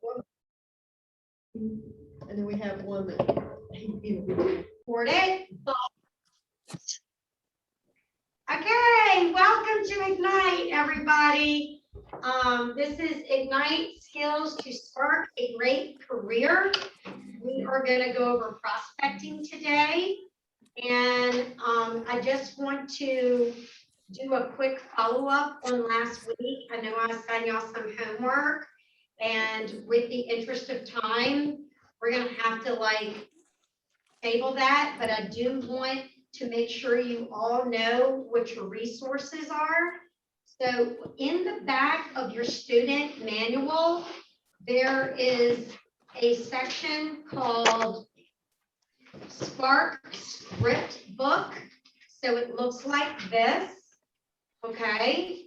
And then we have one that, Record it. Okay, welcome to Ignite, everybody. This is Ignite Skills to Spark a Great Career. We are going to go over prospecting today. And I just want to do a quick follow-up on last week. I know I assigned y'all some homework. And with the interest of time, we're going to have to table that. But I do want to make sure you all know what your resources are. So in the back of your student manual, there is a section called Spark Script Book. So it looks like this, okay?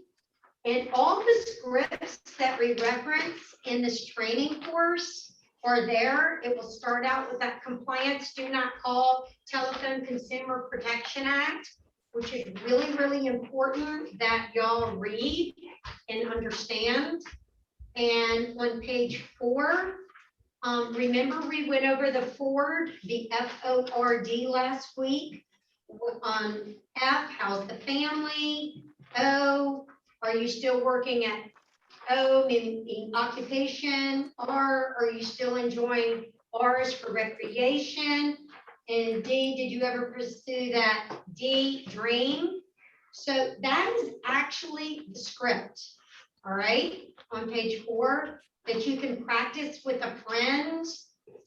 And all the scripts that we reference in this training course are there. It will start out with that Compliance Do Not Call Telephone Consumer Protection Act, which is really, really important that y'all read and understand. And on page 4, remember we went over the FORD, the F-O-R-D last week. F, how's the family? O, are you still working at O, meaning occupation? R, are you still enjoying? R is for recreation. And D, did you ever pursue that? D, dream. So that is actually the script, all right, on page 4 that you can practice with a friend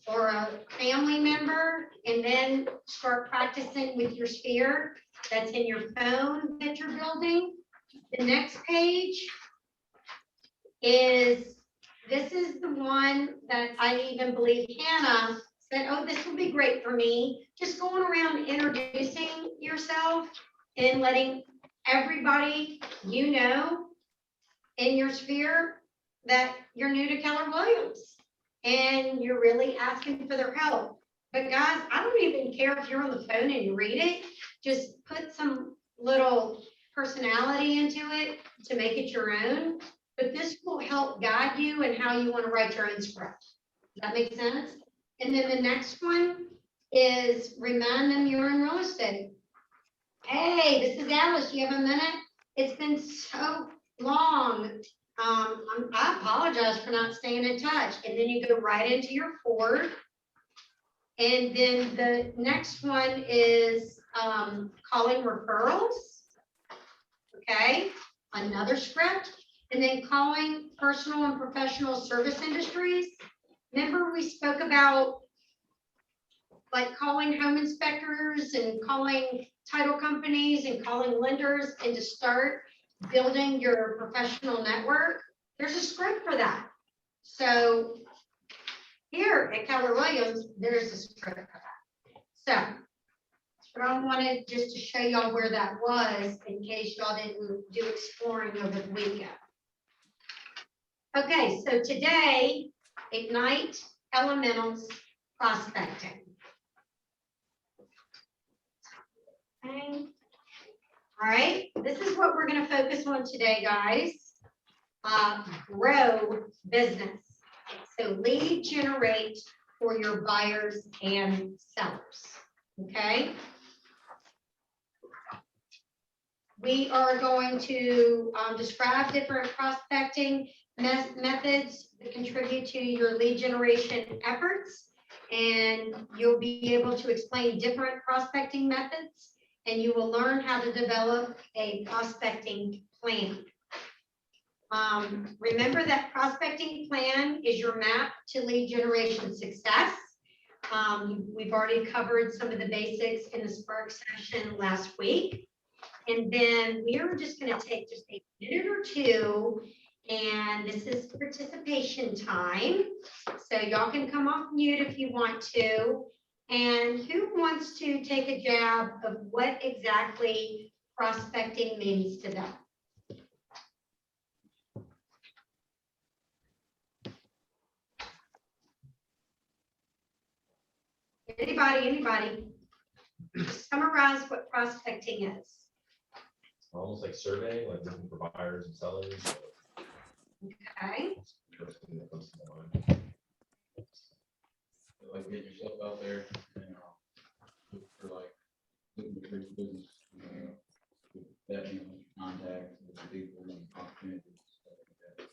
or a family member, and then start practicing with your sphere that's in your phone that you're building. The next page is, this is the one that I even believe Hannah said, oh, this will be great for me. Just going around introducing yourself and letting everybody you know in your sphere that you're new to Keller Williams and you're really asking for their help. But guys, I don't even care if you're on the phone and you read it. Just put some little personality into it to make it your own. But this will help guide you in how you want to write your own script. Does that make sense? And then the next one is remind them you're in real estate. Hey, this is Alice. Do you have a minute? It's been so long. I apologize for not staying in touch. And then you go right into your FORD. And then the next one is calling referrals. Okay, another script. And then calling personal and professional service industries. Remember we spoke about calling home inspectors and calling title companies and calling lenders, and to start building your professional network. There's a script for that. So here at Keller Williams, there's a script for that. So I wanted just to show y'all where that was in case y'all didn't do exploring over the weekend. Okay, so today, Ignite Elementals Prospecting. Okay. All right, this is what we're going to focus on today, guys. Grow business. So lead generate for your buyers and sellers. Okay. We are going to describe different prospecting methods that contribute to your lead generation efforts, and you'll be able to explain different prospecting methods, and you will learn how to develop a prospecting plan. Remember that prospecting plan is your map to lead generation success. We've already covered some of the basics in the Spark session last week. And then we're just going to take just a minute or two, and this is participation time. So y'all can come off mute if you want to. And who wants to take a jab of what exactly prospecting means to them? Anybody? Summarize what prospecting is. Almost like surveying, like looking for buyers and sellers. Okay. Basically, that comes to mind. Like get yourself out there, look for like, looking for business, that, contacts with the people and opportunities, stuff like that.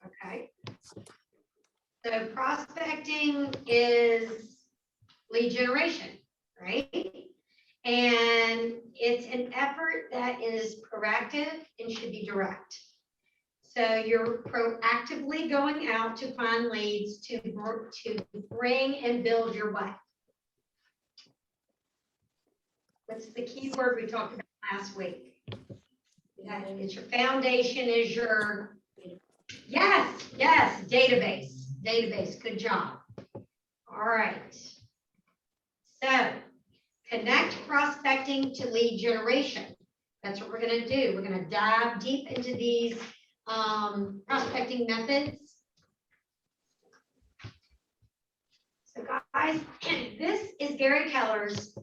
Okay. So prospecting is lead generation, right? And it's an effort that is proactive and should be direct. So you're proactively going out to find leads to bring and build your what? What's the key word we talked about last week? Yeah, it's your foundation, is your, yes, database, good job. All right. So connect prospecting to lead generation. That's what we're gonna do. We're gonna dive deep into these prospecting methods. So guys, this is Gary Keller's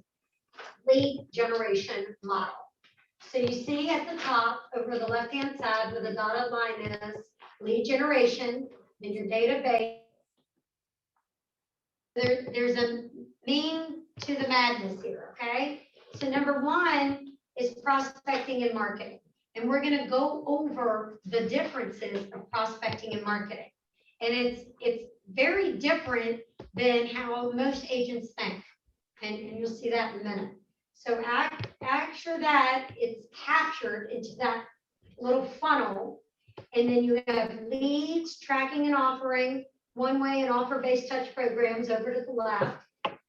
lead generation model. So you see at the top over the left-hand side where the dotted line is lead generation in your database. There's a mean to the madness here, okay? So number one is prospecting and marketing. And we're gonna go over the differences of prospecting and marketing. And it's very different than how most agents think. And you'll see that in a minute. So after that, it's captured into that little funnel. And then you have leads, tracking and offering, one-way and offer-based touch programs over to the left.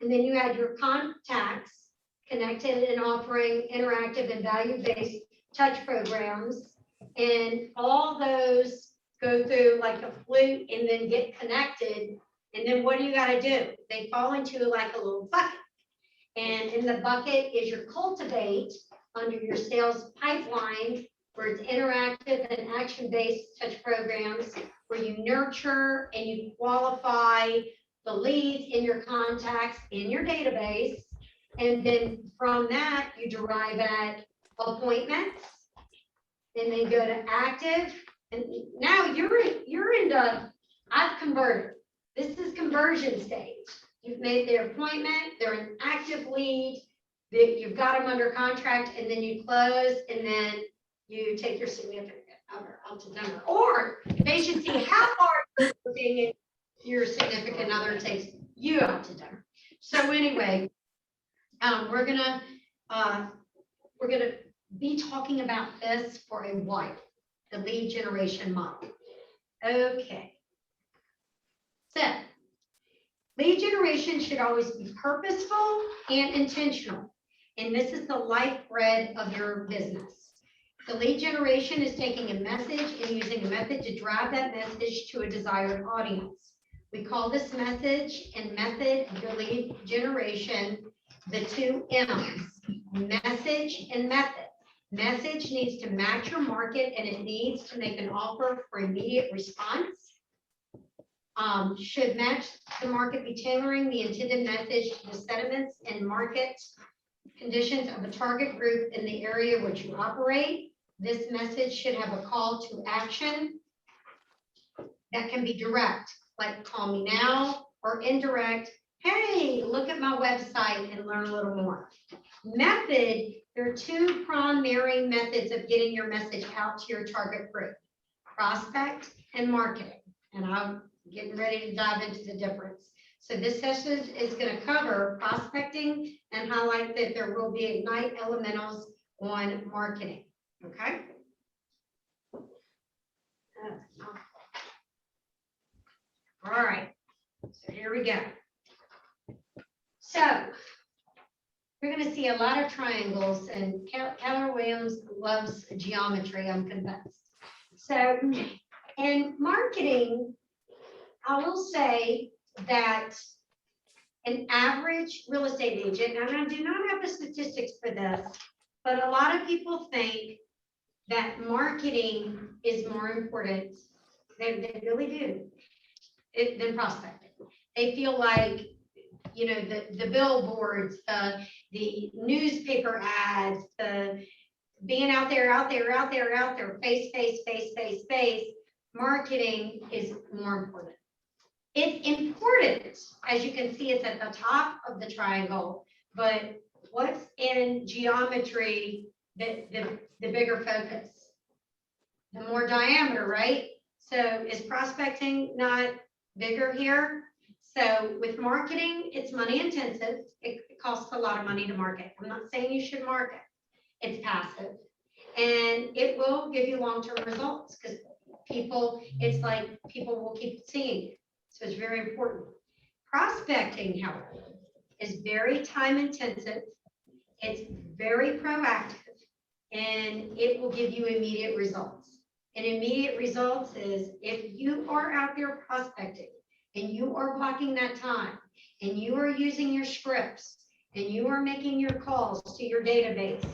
And then you add your contacts, connected and offering, interactive and value-based touch programs. And all those go through like a flute and then get connected. And then what do you got to do? They fall into like a little bucket. And in the bucket is your cultivate under your sales pipeline, where it's interactive and action-based touch programs, where you nurture and you qualify the leads in your contacts in your database. And then from that, you derive at appointments, and then go to active. And now you're into, I've converted. This is conversion stage. You've made their appointment, they're an active lead, you've got them under contract, and then you close, and then you take your significant other out to dinner. Or they should see how far you're looking, your significant other takes you out to dinner. So anyway, we're gonna be talking about this for a while, the lead generation model. Okay. So lead generation should always be purposeful and intentional. And this is the lifeblood of your business. The lead generation is taking a message and using a method to drive that message to a desired audience. We call this message and method of your lead generation the 2 M's, message and method. Message needs to match your market, and it needs to make an offer for immediate response. Should match the market, be tailoring the intended message to the sentiments and market conditions of a target group in the area which you operate. This message should have a call to action that can be direct, like call me now, or indirect, hey, look at my website and learn a little more. Method, there are 2 primary methods of getting your message out to your target group, prospect and marketing. And I'm getting ready to dive into the difference. So this session is going to cover prospecting and highlight that there will be Ignite elementals on marketing. Okay. All right. So here we go. So we're going to see a lot of triangles, and Keller Williams loves geometry, I'm convinced. So in marketing, I will say that an average real estate agent, and I do not have the statistics for this, but a lot of people think that marketing is more important, they really do, than prospecting. They feel like, you know, the billboards, the newspaper ads, the being out there, face, marketing is more important. It's important, as you can see, it's at the top of the triangle, but what's in geometry, the bigger focus? The more diameter, right? So is prospecting not bigger here? So with marketing, it's money intensive. It costs a lot of money to market. I'm not saying you should market. It's passive. And it will give you long-term results because it's like people will keep seeing it. So it's very important. Prospecting, however, is very time intensive. It's very proactive and it will give you immediate results. And immediate results is if you are out there prospecting and you are blocking that time and you are using your scripts and you are making your calls to your database,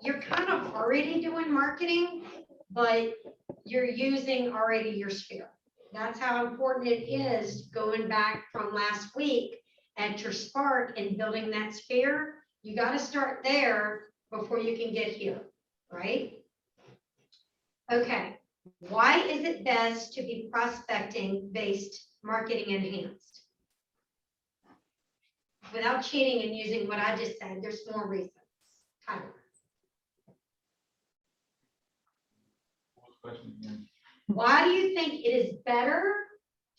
you're kind of already doing marketing, but you're using already your sphere. That's how important it is going back from last week at your Spark and building that sphere. You got to start there before you can get here, right? Okay, why is it best to be prospecting based marketing enhanced? Without cheating and using what I just said, there's more reasons. Tyler. Question again? Why do you think it is better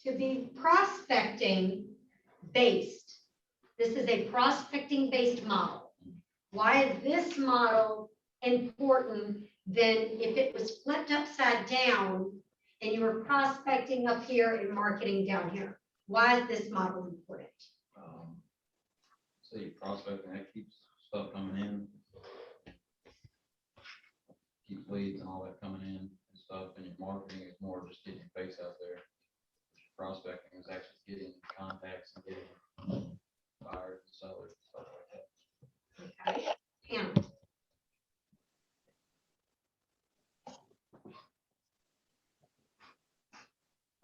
to be prospecting based? This is a prospecting based model. Why is this model important than if it was flipped upside down and you were prospecting up here and marketing down here? Why is this model important? So you prospecting, that keeps stuff coming in. Keeps leads and all that coming in and stuff, and your marketing is more just getting your face out there. Prospecting is actually getting contacts and getting buyers and sellers and stuff like that. Okay, Pam.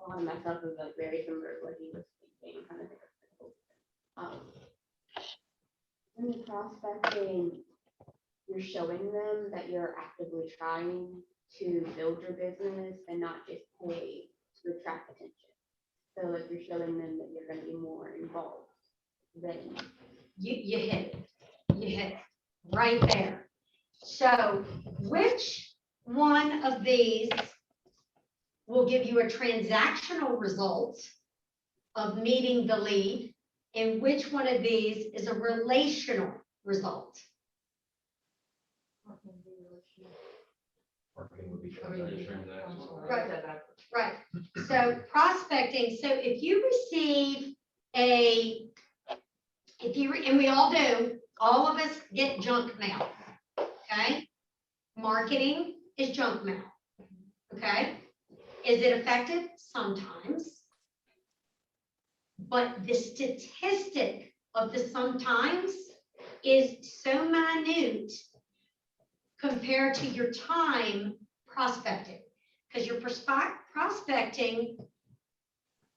A lot of myself is like very similar to what he was thinking, kind of. When you're prospecting, you're showing them that you're actively trying to build your business and not just pay to attract attention. So if you're showing them that you're going to be more involved, then You hit it. You hit it right there. So which one of these will give you a transactional result of meeting the lead, and which one of these is a relational result? Marketing would be transactional. Right. So prospecting, so if you receive and we all do, all of us get junk mail, okay? Marketing is junk mail, okay? Is it effective? Sometimes. But the statistic of the sometimes is so minute compared to your time prospecting. Because you're prospecting,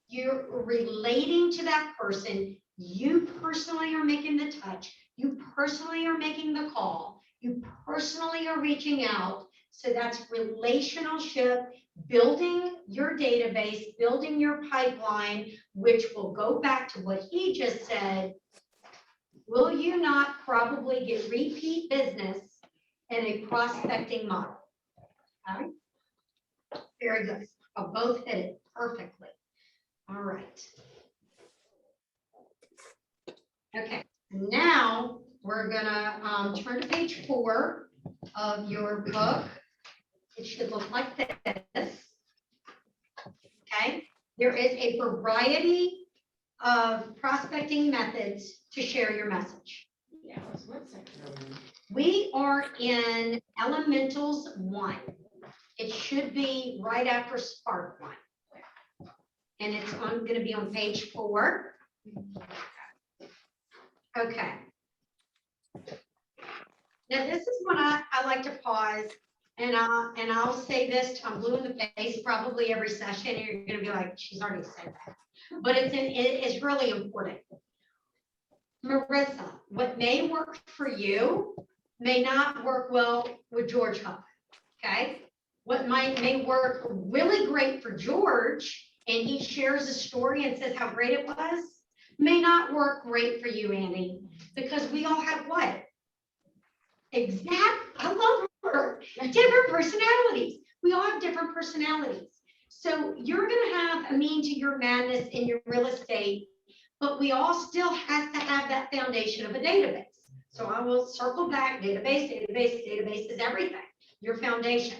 you're relating to that person. You personally are making the touch. You personally are making the call. You personally are reaching out. So that's relationship, building your database, building your pipeline, which will go back to what he just said. Will you not probably get repeat business in a prospecting model? Okay. Very good. I'll both hit it perfectly. All right. Okay, now we're gonna turn to page 4 of your book. It should look like this. Okay, there is a variety of prospecting methods to share your message. yeah. What section are we in? We are in Elementals 1. It should be right after Spark 1. And it's going to be on page 4. Okay. Now this is when I like to pause and I'll say this, I'm blue in the face probably every session, and you're gonna be like, she's already said that. But it is really important. Marissa, what may work for you may not work well with George Huff, okay? What may work really great for George, and he shares a story and says how great it was, may not work great for you, Annie, because we all have what? I love her, different personalities. We all have different personalities. So you're gonna have a mean to your madness in your real estate, but we all still have to have that foundation of a database. So I will circle back, database is everything, your foundation.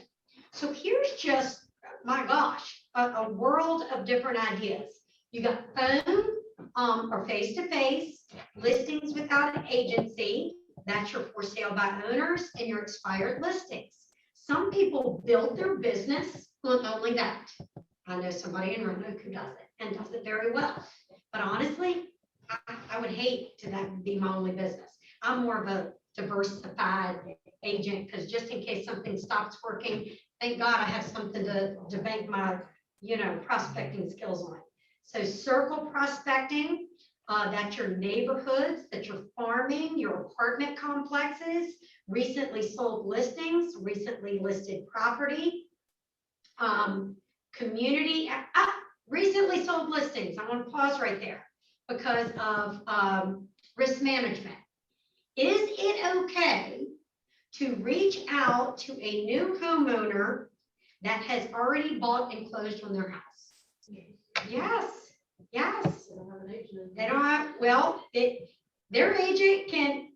So here's just, my gosh, a world of different ideas. You got phone or face-to-face, listings without an agency, that's your for sale by owners and your expired listings. Some people build their business on only that. I know somebody in Roanoke who does it and does it very well. But honestly, I would hate to that be my only business. I'm more of a diversified agent because just in case something stops working, thank God I have something to bank my, prospecting skills on. So circle prospecting, that's your neighborhoods, that's your farming, your apartment complexes, recently sold listings, recently listed property, community, recently sold listings. I want to pause right there because of risk management. Is it okay to reach out to a new homeowner that has already bought and closed on their house? Yes, yes. They don't have, well, their agent can,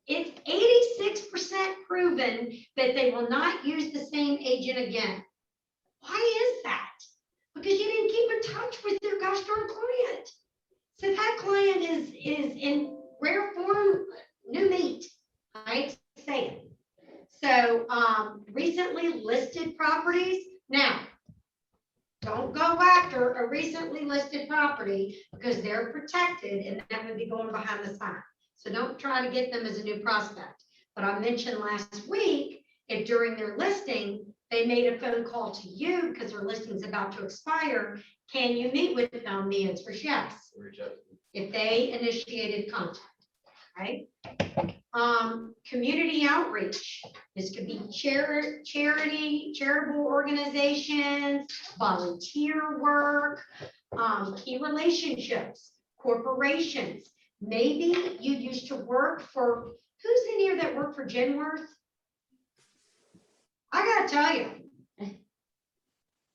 it's 86% proven that they will not use the same agent again. Why is that? Because you didn't keep in touch with your gosh darn client. So that client is in rare form, new meat, right? Say it. So recently listed properties. Now, don't go after a recently listed property because they're protected and that would be going behind the sign. So don't try to get them as a new prospect. But I mentioned last week, if during their listing, they made a phone call to you because their listing is about to expire, can you meet with them? The answer is yes. Reach out. If they initiated contact, right? Community outreach. This could be charity, charitable organizations, volunteer work, key relationships, corporations. Maybe you used to work for, who's in here that worked for Genworth? I gotta tell you,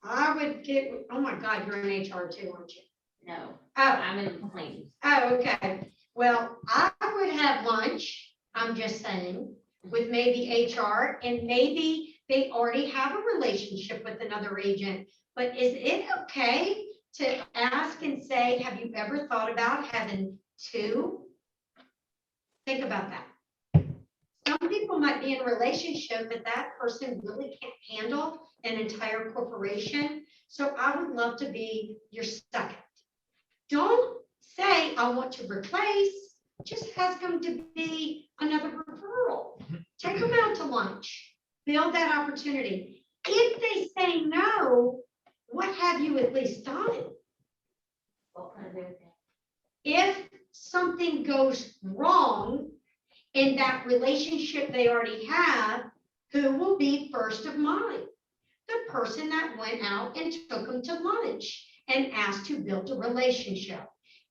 I would get, oh my God, you're in HR too, aren't you? No, Oh, I'm in claims. oh, okay. Well, I would have lunch, I'm just saying, with maybe HR, and maybe they already have a relationship with another agent. But is it okay to ask and say, have you ever thought about having two? Think about that. Some people might be in a relationship, but that person really can't handle an entire corporation. So I would love to be your second. Don't say, I want to replace, just ask them to be another referral. Take them out to lunch, build that opportunity. If they say no, what have you at least done? What can I do with that? If something goes wrong in that relationship they already have, who will be first of mind? The person that went out and took them to lunch and asked to build a relationship.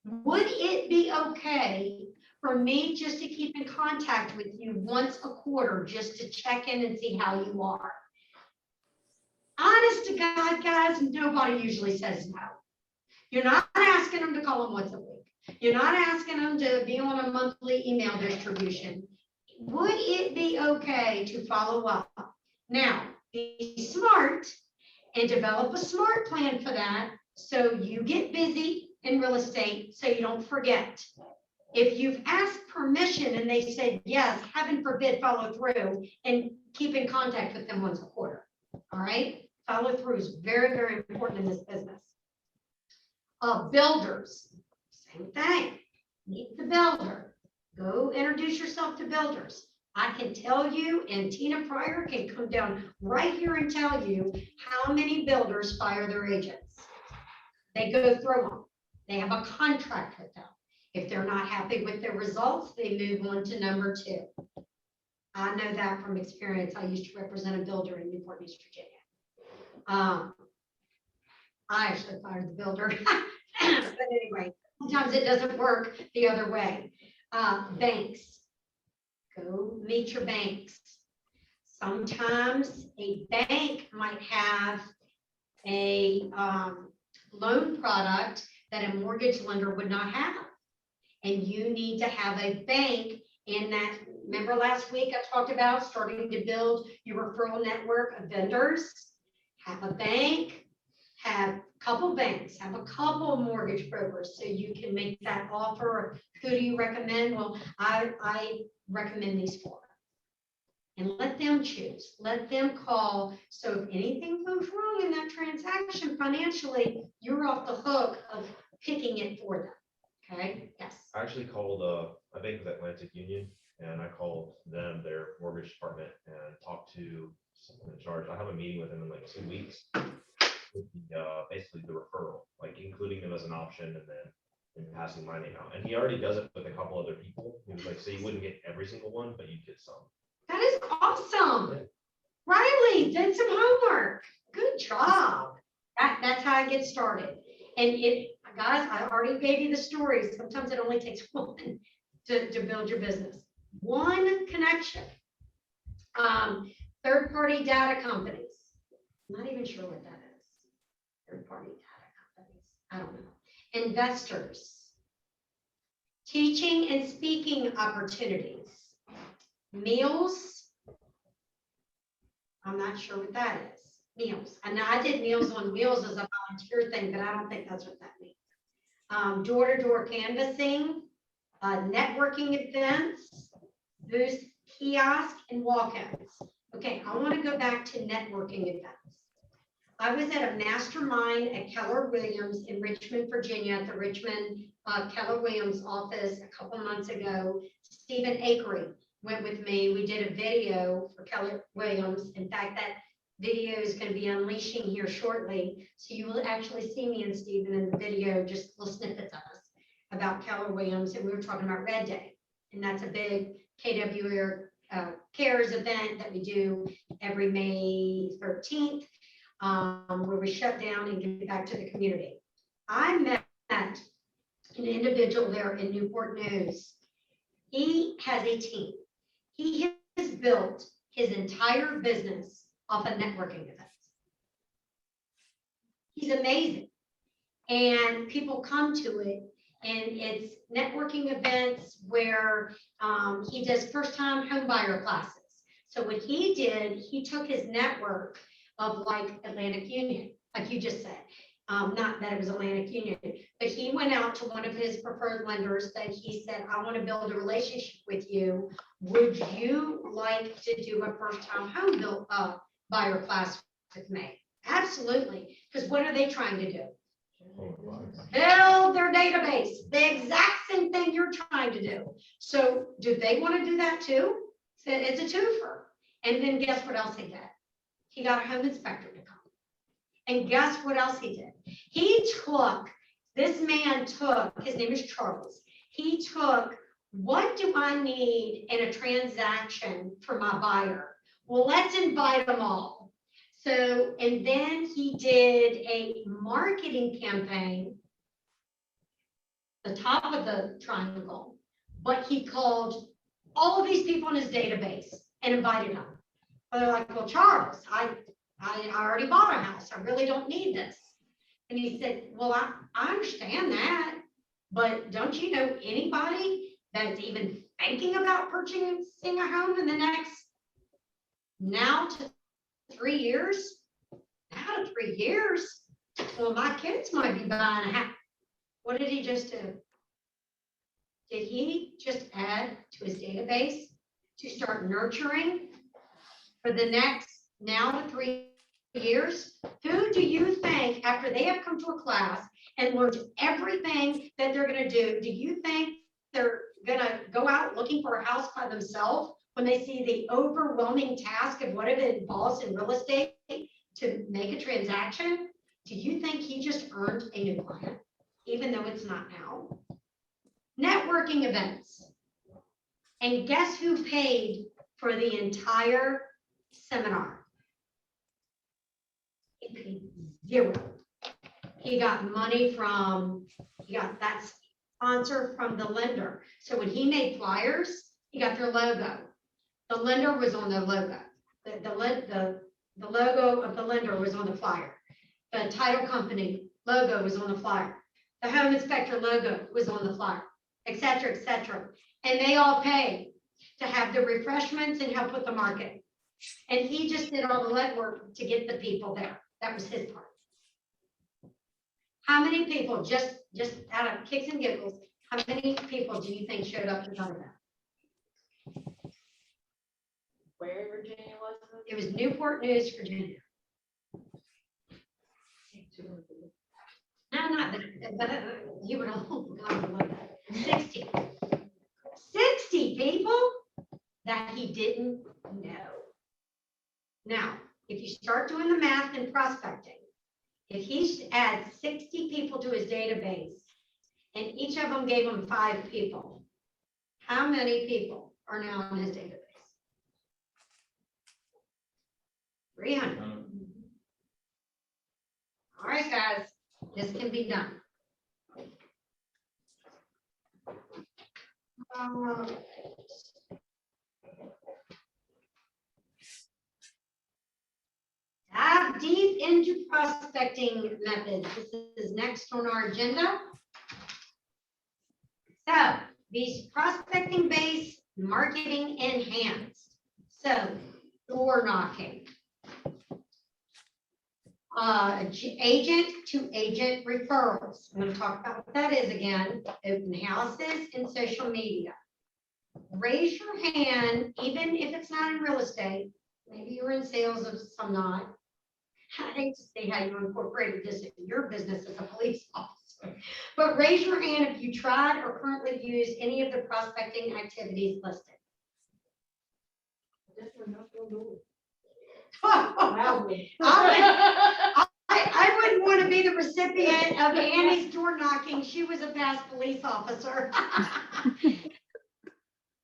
Would it be okay for me just to keep in contact with you once a quarter, just to check in and see how you are? Honest to God, guys, nobody usually says no. You're not asking them to call them once a week. You're not asking them to be on a monthly email distribution. Would it be okay to follow up? Now, be smart and develop a smart plan for that so you get busy in real estate so you don't forget. If you've asked permission and they said yes, heaven forbid, follow through and keep in contact with them once a quarter. All right? Follow through is very, very important in this business. Builders, same thing. Meet the builder. Go introduce yourself to builders. I can tell you, and Tina Pryor can come down right here and tell you how many builders fire their agents. They go through them. They have a contract with them. If they're not happy with their results, they move on to number two. I know that from experience. I used to represent a builder in Newport News, Virginia. I actually fired the builder. But anyway, sometimes it doesn't work the other way. Banks, go meet your banks. Sometimes a bank might have a loan product that a mortgage lender would not have. And you need to have a bank in that. Remember last week I talked about starting to build your referral network of vendors? Have a bank, have a couple banks, have a couple mortgage brokers so you can make that offer. Who do you recommend? Well, I recommend these four. And let them choose, let them call. So if anything goes wrong in that transaction financially, you're off the hook of picking it for them. Okay, yes. I actually called, I think it was Atlantic Union, and I called them, their mortgage department, and talked to someone in charge. I have a meeting with them in like 2 weeks. With the, basically the referral, like including them as an option and passing my name out. And he already does it with a couple other people. He was like, so you wouldn't get every single one, but you'd get some. That is awesome. Riley did some homework. Good job. That's how I get started. And guys, I already gave you the stories. Sometimes it only takes one to build your business. One connection. Third-party data companies. I'm not even sure what that is. Third-party data companies. I don't know. Investors. Teaching and speaking opportunities. Meals. I'm not sure what that is. Meals. And I did Meals on Wheels as a volunteer thing, but I don't think that's what that means. Door-to-door canvassing, networking events, booth kiosk, and walk-ins. Okay, I want to go back to networking events. I was at a mastermind at Keller Williams in Richmond, Virginia, at the Richmond Keller Williams office a couple months ago. Stephen Akery went with me. We did a video for Keller Williams. In fact, that video is going to be unleashing here shortly. So you will actually see me and Stephen in the video, just little snippets of us about Keller Williams. And we were talking about Red Day. And that's a big KW Cares event that we do every May 13th, where we shut down and give back to the community. I met an individual there in Newport News. He has a team. He has built his entire business off of networking events. He's amazing. And people come to it, and it's networking events where he does first-time home buyer classes. So what he did, he took his network of like Atlantic Union, like you just said, not that it was Atlantic Union, but he went out to one of his preferred lenders that he said, I want to build a relationship with you. Would you like to do a first-time home buyer class with me? Absolutely. Because what are they trying to do? Build their database. The exact same thing you're trying to do. So do they want to do that too? So it's a twofer. And then guess what else he did? He got a home inspector to come. And guess what else he did? This man took, his name is Charles. He took, what do I need in a transaction for my buyer? Well, let's invite them all. So, and then he did a marketing campaign, the top of the triangle, but he called all of these people in his database and invited them. Well, they're like, well, Charles, I already bought a house. I really don't need this. And he said, well, I understand that, but don't you know anybody that's even thinking about purchasing a home in the next now to 3 years? Now to 3 years? Well, my kids might be buying a house. What did he just do? Did he just add to his database to start nurturing for the next now to 3 years? Who do you think, after they have come to a class and learned everything that they're going to do you think they're going to go out looking for a house by themselves when they see the overwhelming task of what it involves in real estate to make a transaction? Do you think he just earned a new client, even though it's not now? Networking events. And guess who paid for the entire seminar. He paid zero. He got money he got that sponsor from the lender. So when he made flyers, he got their logo. The lender was on the logo. The logo of the lender was on the flyer. The title company logo was on the flyer. The home inspector logo was on the flyer, et cetera, et cetera. And they all pay to have the refreshments and help with the market. And he just did all the legwork to get the people there. That was his part. How many people, just out of kicks and giggles, how many people do you think showed up to none of that? Where in Virginia was it? It was Newport News, Virginia. No, not that, but you would have gone below that. 60 people that he didn't know. Now, if you start doing the math and prospecting, if he adds 60 people to his database and each of them gave him 5 people, how many people are now in his database? 300. All right, guys, this can be done. Dive deep into prospecting methods. This is next on our agenda. So these prospecting based, marketing enhanced. So door knocking. Agent to agent referrals. I'm going to talk about what that is again. Open houses and social media. Raise your hand, even if it's not in real estate. Maybe you're in sales of some not. I hate to say how you incorporated this in your business as a police officer. But raise your hand if you tried or currently use any of the prospecting activities listed. I wouldn't want to be the recipient of Annie's door knocking. She was a past police officer.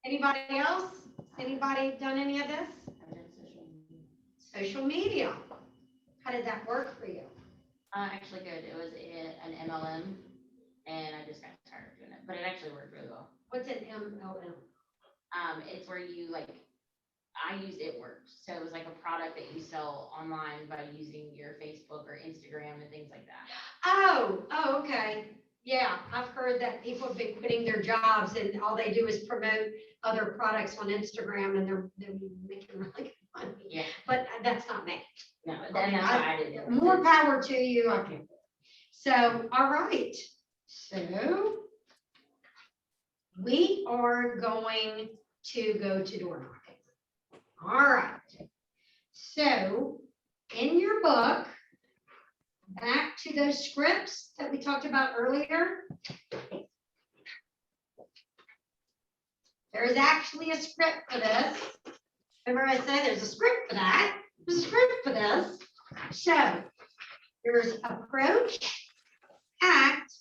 Anybody else? Anybody done any of this? Social media. How did that work for you? Actually good. It was an MLM and I just got tired of doing it, but it actually worked really well. What's an MLM? It's where you I used It Works. So it was like a product that you sell online by using your Facebook or Instagram and things like that. Oh, okay. Yeah, I've heard that people have been quitting their jobs and all they do is promote other products on Instagram and they're making really good money. Yeah. But that's not me. No, then that's why I did it. More power to you. I can. So, all right. So we are going to go to door knocking. All right. So in your book, back to those scripts that we talked about earlier. There's actually a script for this. Remember I said there's a script for that. There's a script for this. So there's approach, act,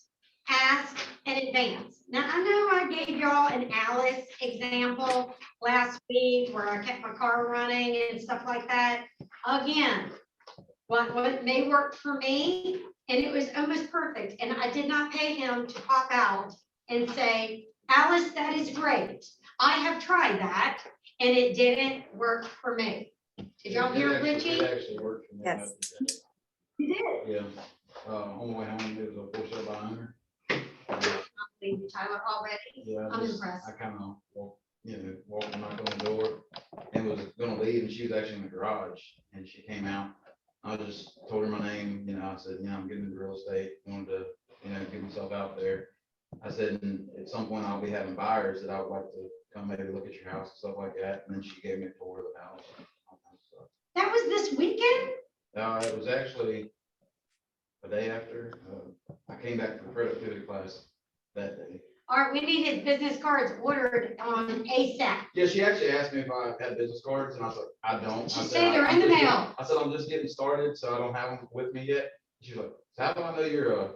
ask, and advance. Now I know I gave y'all an Alice example last week where I kept my car running and stuff like that. Again, what may work for me, and it was almost perfect. And I did not pay him to pop out and say, Alice, that is great. I have tried that and it didn't work for me. Did y'all hear Richie? It actually worked for me. Yes. You did. Yeah, on the way home, it was a for sale by owner. Tyler already. Yeah, I'm impressed. I kind of, walked and knocked on the door and was gonna leave, and she was actually in the garage, and she came out. I just told her my name, I said, I'm getting into real estate, wanted to, get myself out there. I said, and at some point I'll be having buyers that I would like to come maybe look at your house and stuff like that, and then she gave me a tour of the house. That was this weekend? It was actually a day after, I came back from productivity class that day. All right, we need his business cards ordered on ASAP. Yeah, she actually asked me if I had business cards, and I was like, I don't. She I said they're I'm in the just getting- mail. I said, I'm just getting started, so I don't have them with me yet. She was like, so how do I know you're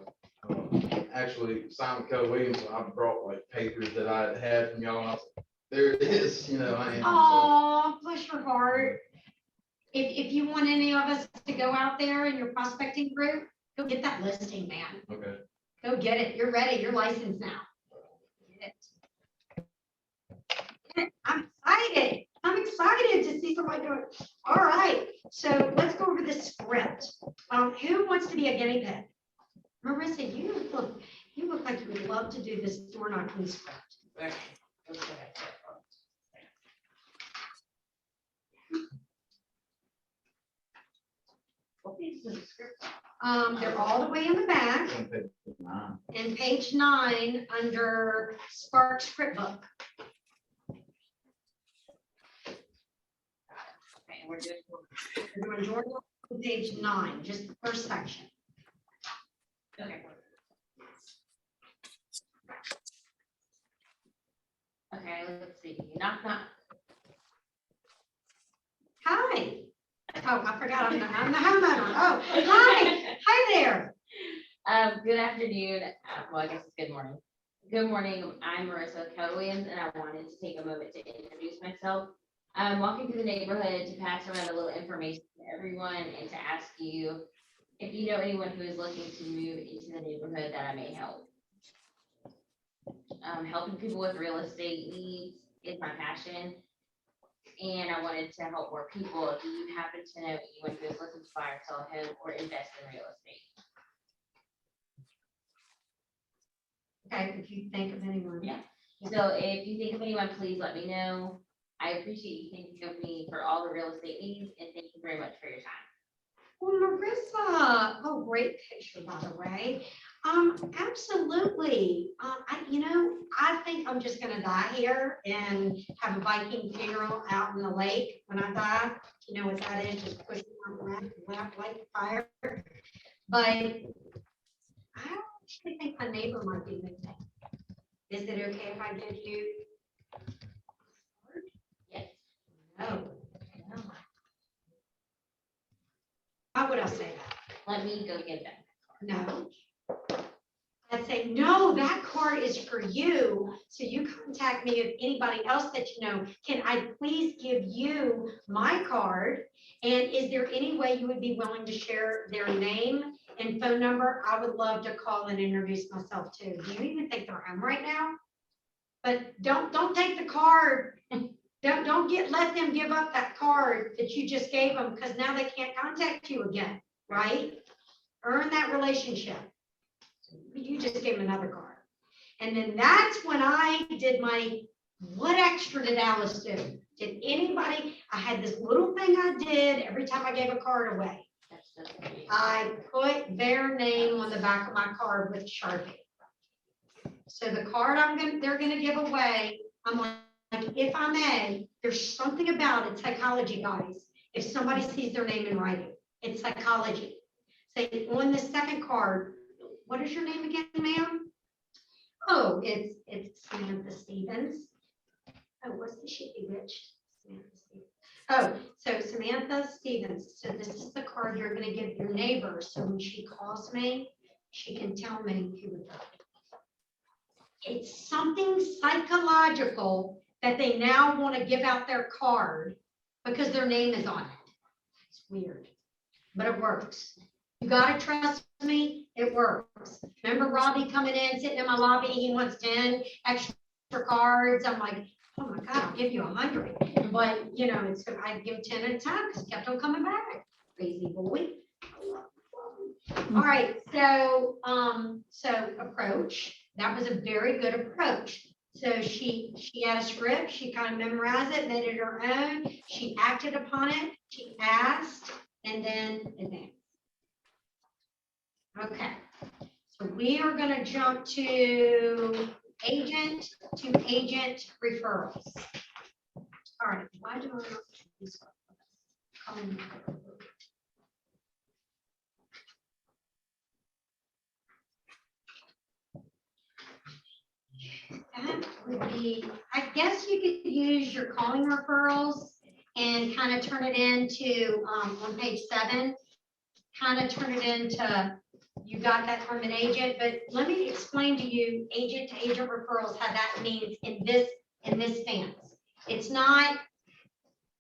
actually signed with Keller Williams? So I brought like papers that I had from y'all, and I was like, there it is, you know, I am. so- Oh, bless your heart. If you want any of us to go out there in your prospecting group, go get that listing, man. Okay. Go get it. You're ready. You're licensed now. Get it. I'm excited. I'm excited to see somebody do it. All right, so let's go over the script. Who wants to be a guinea pig? Marissa, you look like you would love to do this door knocking script. Okay, let's go back to it. What page is the script on? They're all the way in the back. On page 9. And page 9 under Spark Script Book. Okay, and we're doing. We're doing Georgia on page 9, just the first section. Okay. Okay, let's see, knock, knock. Hi. Oh, I forgot I'm the homeowner. Oh, hi. Hi there. Good afternoon, well, I guess it's good morning. Good morning, I'm Marissa Keller-Williams, and I wanted to take a moment to introduce myself. I'm walking through the neighborhood to pass around a little information to everyone and to ask you if you know anyone who is looking to move into the neighborhood that I may help. Helping people with real estate needs is my passion, and I wanted to help more people. If you happen to know anyone who is looking to buy or sell a home or invest in real estate. Okay, if you think of anyone. Yeah. So if you think of anyone, please let me know. I appreciate you thinking of me for all the real estate needs, and thank you very much for your time. Well, Marissa, oh, great picture, by the way. Absolutely. I think I'm just gonna die here and have a Viking funeral out in the lake when I die. You know what that is, just push lap like fire. But I don't actually think my neighbor might be moving. Is it okay if I give you? Yes. No. No. How would I say that? Let me go get them. No. I'd say, no, that card is for you. So you contact me if anybody else that you know. Can I please give you my card? And is there any way you would be willing to share their name and phone number? I would love to call and introduce myself too. Do you even think they're home right now? But don't take the card. Let them give up that card that you just gave them, because now they can't contact you again, right? Earn that relationship. You just gave them another card. And then that's when I did my, what extra did Alice do? Did anybody, I had this little thing I did every time I gave a card away. That's just me. I put their name on the back of my card with Sharpie. So the card they're gonna give away, I'm like, if I may, there's something about it, psychology, guys. If somebody sees their name in writing, it's psychology. Say on the second card, what is your name again, ma'am? Oh, it's Samantha Stevens. Oh, what's the she bewitched? Samantha Stevens. Oh, so Samantha Stevens. So this is the card you're gonna give your neighbor. So when she calls me, she can tell me who it is. It's something psychological that they now want to give out their card because their name is on it. It's weird, but it works. You gotta trust me, it works. Remember Robbie coming in, sitting in my lobby, he wants 10 extra cards. I'm like, oh my God, I'll give you 100. But I give 10 at a time because kept on coming back. Crazy boy. All right, so approach. That was a very good approach. So she had a script, she kind of memorized it, made it her own. She acted upon it, she asked, and then advanced. Okay, so we are gonna jump to agent referrals. All right, why do I not do this? That would be, I guess you could use your calling referrals and kind of turn it into, on page 7, kind of turn it into, you got that from an agent, but let me explain to you agent to agent referrals, how that means in this and this stands. It's not,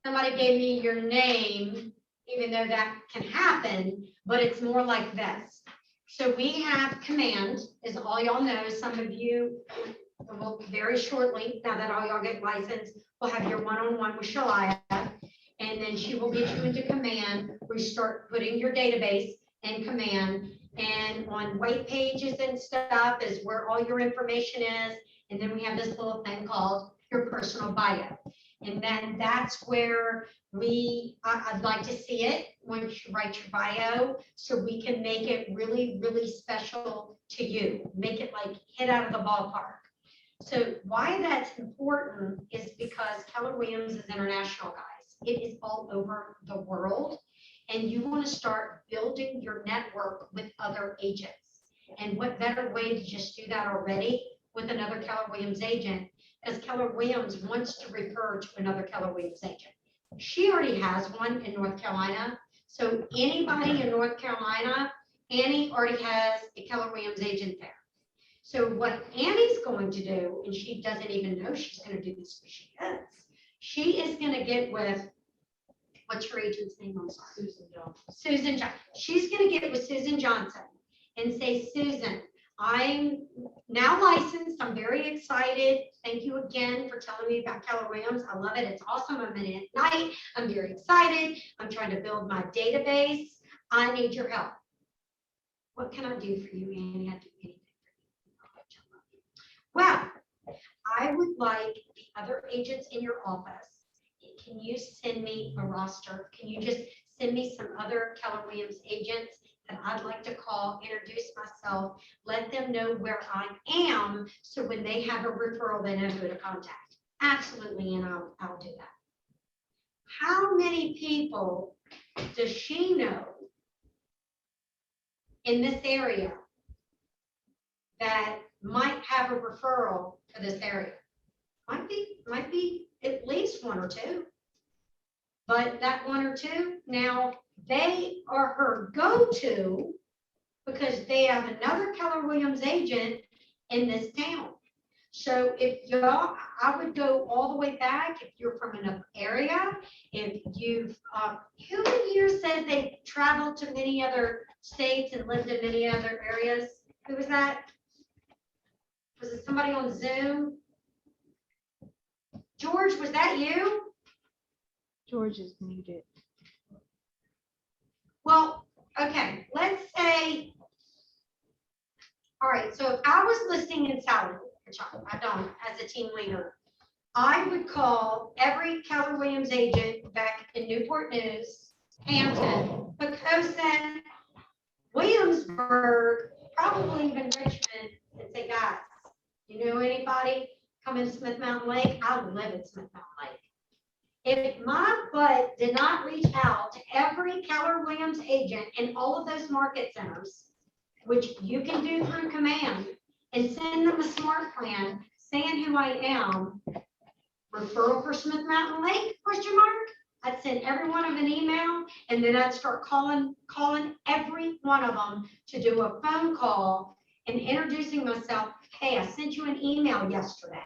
somebody gave me your name, even though that can happen, but it's more like this. So we have command, as all y'all know, some of you will very shortly, now that all y'all get licensed, will have your one-on-one with Shalia. And then she will get you into command. We start putting your database in command. And on white pages and stuff is where all your information is. And then we have this little thing called your personal bio. And then that's where I'd like to see it once you write your bio, so we can make it really, really special to you. Make it like hit out of the ballpark. So why that's important is because Keller Williams is international, guys. It is all over the world. And you want to start building your network with other agents. And what better way to just do that already with another Keller Williams agent, because Keller Williams wants to refer to another Keller Williams agent. She already has one in North Carolina. So anybody in North Carolina, Annie already has a Keller Williams agent there. So what Annie's going to do, and she doesn't even know she's going to do this, but she is. She is going to get with, what's your agent's name? I'm sorry. Susan Johnson. Susan Johnson. She's going to get with Susan Johnson and say, Susan, I'm now licensed. I'm very excited. Thank you again for telling me about Keller Williams. I love it. It's awesome. I'm in it at night. I'm very excited. I'm trying to build my database. I need your help. What can I do for you, Annie? I do anything for you. Well, I would like the other agents in your office. Can you send me a roster? Can you just send me some other Keller Williams agents that I'd like to call, introduce myself, let them know where I am, so when they have a referral, they know who to contact. Absolutely, and I'll do that. How many people does she know in this area that might have a referral to this area? Might be at least one or two. But that one or two, now they are her go-to because they have another Keller Williams agent in this town. So if y'all, I would go all the way back if you're from another area, if you've, who in here said they traveled to many other states and lived in many other areas? Who was that? Was it somebody on Zoom? George, was that you? George is muted. Well, okay, let's say, all right, so if I was listing in salary, which I don't, as a team leader, I would call every Keller Williams agent back in Newport News, Hampton, Poquoson, Williamsburg, probably even Richmond, and say, guys, you know anybody come in Smith Mountain Lake? I live in Smith Mountain Lake. If my butt did not reach out to every Keller Williams agent in all of those market centers, which you can do through command, and send them a smart plan saying who I am, referral for Smith Mountain Lake, question mark, I'd send every one of an email, and then I'd start calling every one of them to do a phone call and introducing myself. Hey, I sent you an email yesterday,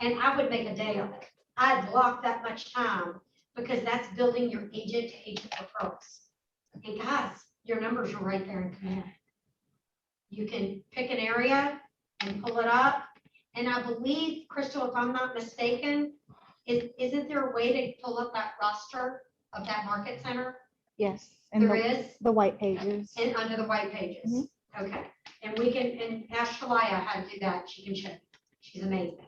and I would make a day of it. I'd block that much time because that's building your agent-to-agent referrals. And guys, your numbers are right there in command. You can pick an area and pull it up. And I believe, Crystal, if I'm not mistaken, isn't there a way to pull up that roster of that market center? Yes, and There is, the white pages. and under the white pages. Okay, and we can, and ask Shalaya how to do that. She can show you. She's amazing.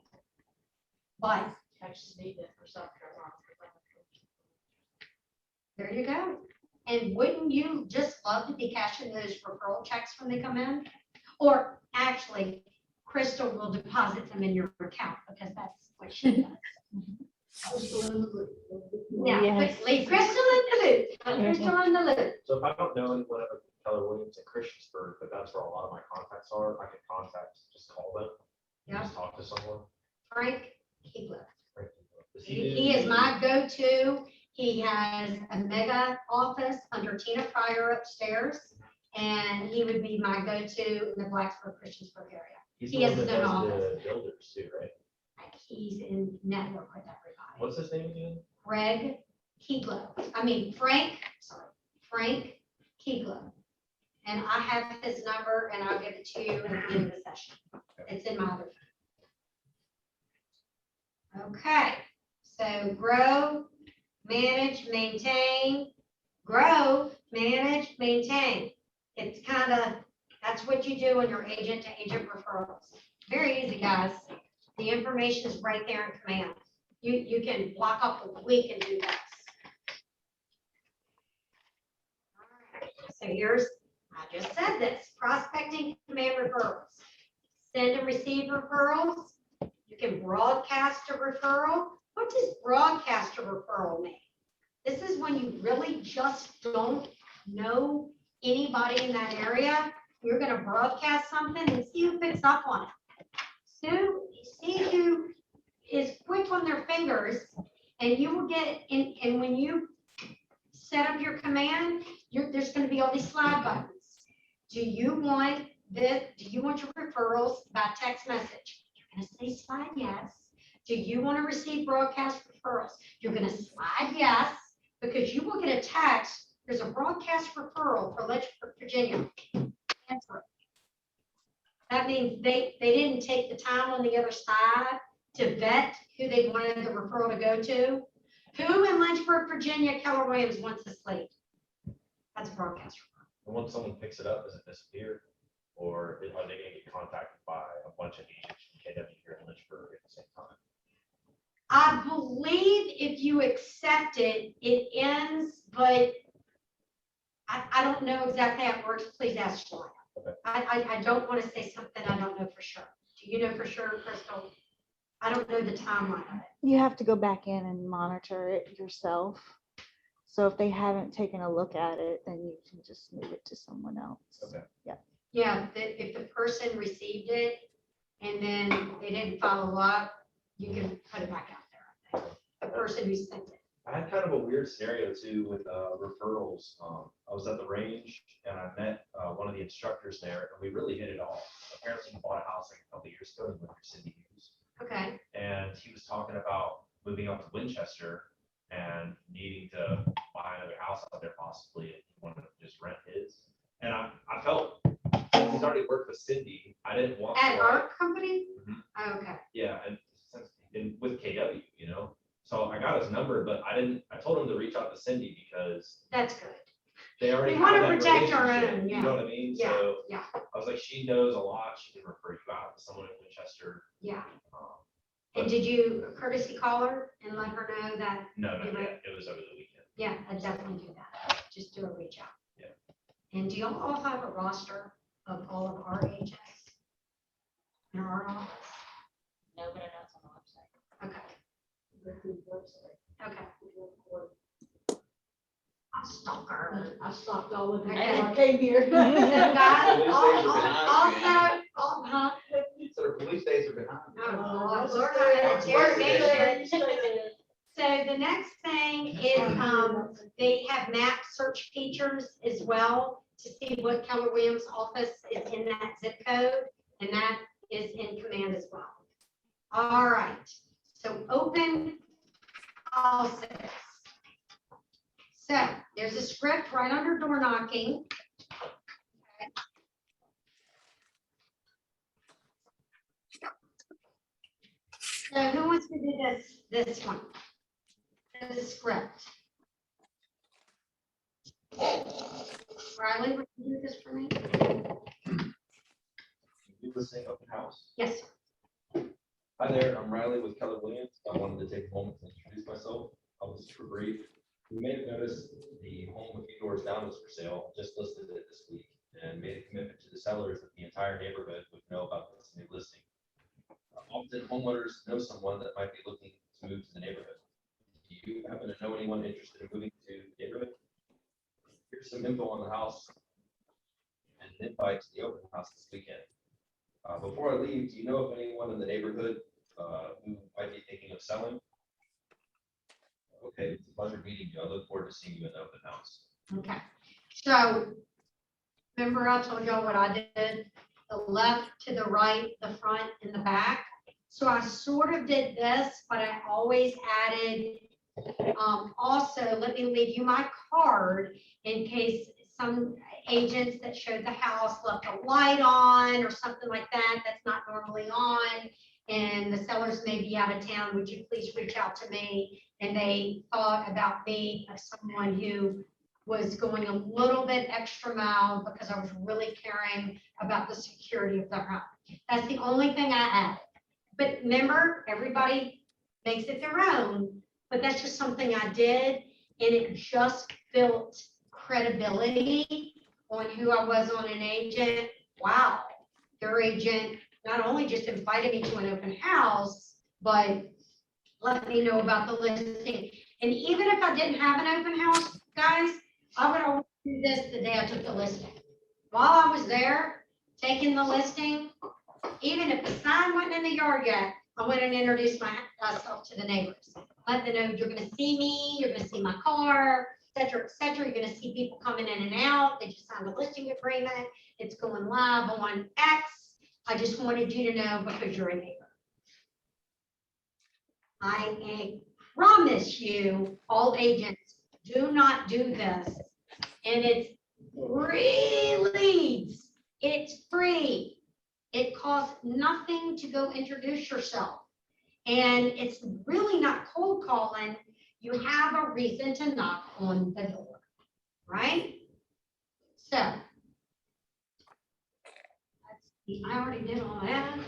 But I just need that for South Carolina. there you go. And wouldn't you just love to be cashing those referral checks when they come in? Or actually, Crystal will deposit them in your account because that's what she does. Yeah, Yes. but leave Crystal in the loop. Put Crystal in the loop. So if I don't know anyone at Keller Williams in Christiansburg, but that's where a lot of my contacts are, I can just call them. Yeah. Just talk to someone. Frank Keebler. Does He is my go-to. He has a mega office under Tina Fryer upstairs. And he would be my go-to in the Blacksburg, Christiansburg area. He's he the has one that his own does office. the builders too, right? He he's in network with everybody. What's his name again? Frank Keegler. And I have his number and I'll give it to you at the end of the session. It's in my other phone. Okay, so grow, manage, maintain, grow, manage, maintain. It's kind of, that's what you do on your agent to agent referrals. Very easy, guys. The information is right there in command. You can block up a week and do this. All right, so here's, I just said this, prospecting command referrals. Send and receive referrals. You can broadcast a referral. What does broadcast a referral mean? This is when you really just don't know anybody in that area. You're gonna broadcast something and see who picks up on it. See who is quick on their fingers, and you will get in, and when you set up your command, there's gonna be all these slide buttons. Do you want this? Do you want your referrals by text message? You're gonna say slide yes. Do you want to receive broadcast referrals? You're gonna slide yes, because you will get a text. There's a broadcast referral for Lynchburg, Virginia. Answer it. That means they didn't take the time on the other side to vet who they wanted the referral to go to. Who in Lynchburg, Virginia, Keller Williams wants this lead? That's a broadcast referral. And once someone picks it up, does it disappear? Or are they gonna get contacted by a bunch of agents from KW here in Lynchburg at the same time? I believe if you accept it, it ends, but I don't know exactly how it works. Please ask Joanna. Okay. I don't want to say something I don't know for sure. Do you know for sure, Crystal? I don't know the timeline of it. You have to go back in and monitor it yourself. So if they haven't taken a look at it, then you can just move it to someone else. Okay. Yeah, if the person received it and then they didn't follow up, you can put it back out there. I think. The person who sent it. I had kind of a weird scenario too with referrals. I was at the range and I met one of the instructors there, and we really hit it off. Apparently he bought a house like a couple years ago in Cindy Hughes. Okay. And he was talking about moving up to Winchester and needing to buy another house out there possibly, and he wanted to just rent his. And I felt, he's already worked with Cindy, I didn't want. At to, our company? Mhm. Oh, okay. Yeah, and with KW, you know, so I got his number, but I told him to reach out to Cindy because That's good. they already. We wanna have that protect our relationship, own, You yeah. know what I mean? Yeah, So yeah. I was like, she knows a lot, she can refer you out to someone in Winchester. Yeah. Um, And did you courtesy call her and let her know that? No, You no, might- it was over the weekend. Yeah, I definitely do that. Just do a reach out. Yeah. And do y'all all have a roster of all of our agents in our office? No, but I know it's on the website. Okay. Okay. I'm a stalker. I stopped all of them Okay. before I came here. So guys, behind also, huh? So the police days are behind. Oh, Lord, I had interrogation. So the next thing is, they have map search features as well to see what Keller Williams office is in that zip code, and that is in command as well. All right, so open houses. So there's a script right under door knocking. So who wants to do this one? The script. Riley, would you do this for me? You listening open house? Yes, sir. Hi there, I'm Riley with Keller Williams. I wanted to take a moment to introduce myself. I'll be super brief. You may have noticed the home a few doors down was for sale, just listed it this week, and made a commitment to the sellers that the entire neighborhood would know about this new listing. Often homeowners know someone that might be looking to move to the neighborhood. Do you happen to know anyone interested in moving to the neighborhood? Here's some info on the house and an invite to the open house this weekend. Before I leave, do you know of anyone in the neighborhood who might be thinking of selling? Okay, it's a pleasure meeting you. I look forward to seeing you in the open house. Okay. So remember I told y'all what I did? The left to the right, the front and the back. So I sort of did this, but I always added, also, let me leave you my card in case some agents that showed the house left a light on or something like that, that's not normally on. And the sellers may be out of town, would you please reach out to me? And they thought about me as someone who was going a little bit extra mile because I was really caring about the security of their home. That's the only thing I added. But remember, everybody makes it their own, but that's just something I did, and it just built credibility on who I was on an agent. Wow, their agent not only just invited me to an open house, but let me know about the listing. And even if I didn't have an open house, guys, I would always do this the day I took the listing. While I was there, taking the listing, even if the sign wasn't in the yard yet, I went and introduced myself to the neighbors. Let them know you're gonna see me, you're gonna see my car, et cetera, et cetera. You're gonna see people coming in and out. They just signed a listing agreement. It's going live on X. I just wanted you to know because you're a neighbor. I promise you, all agents, do not do this. And it's free leads. It's free. It costs nothing to go introduce yourself. And it's really not cold calling. You have a reason to knock on the door, right? So, let's see, I already did all that.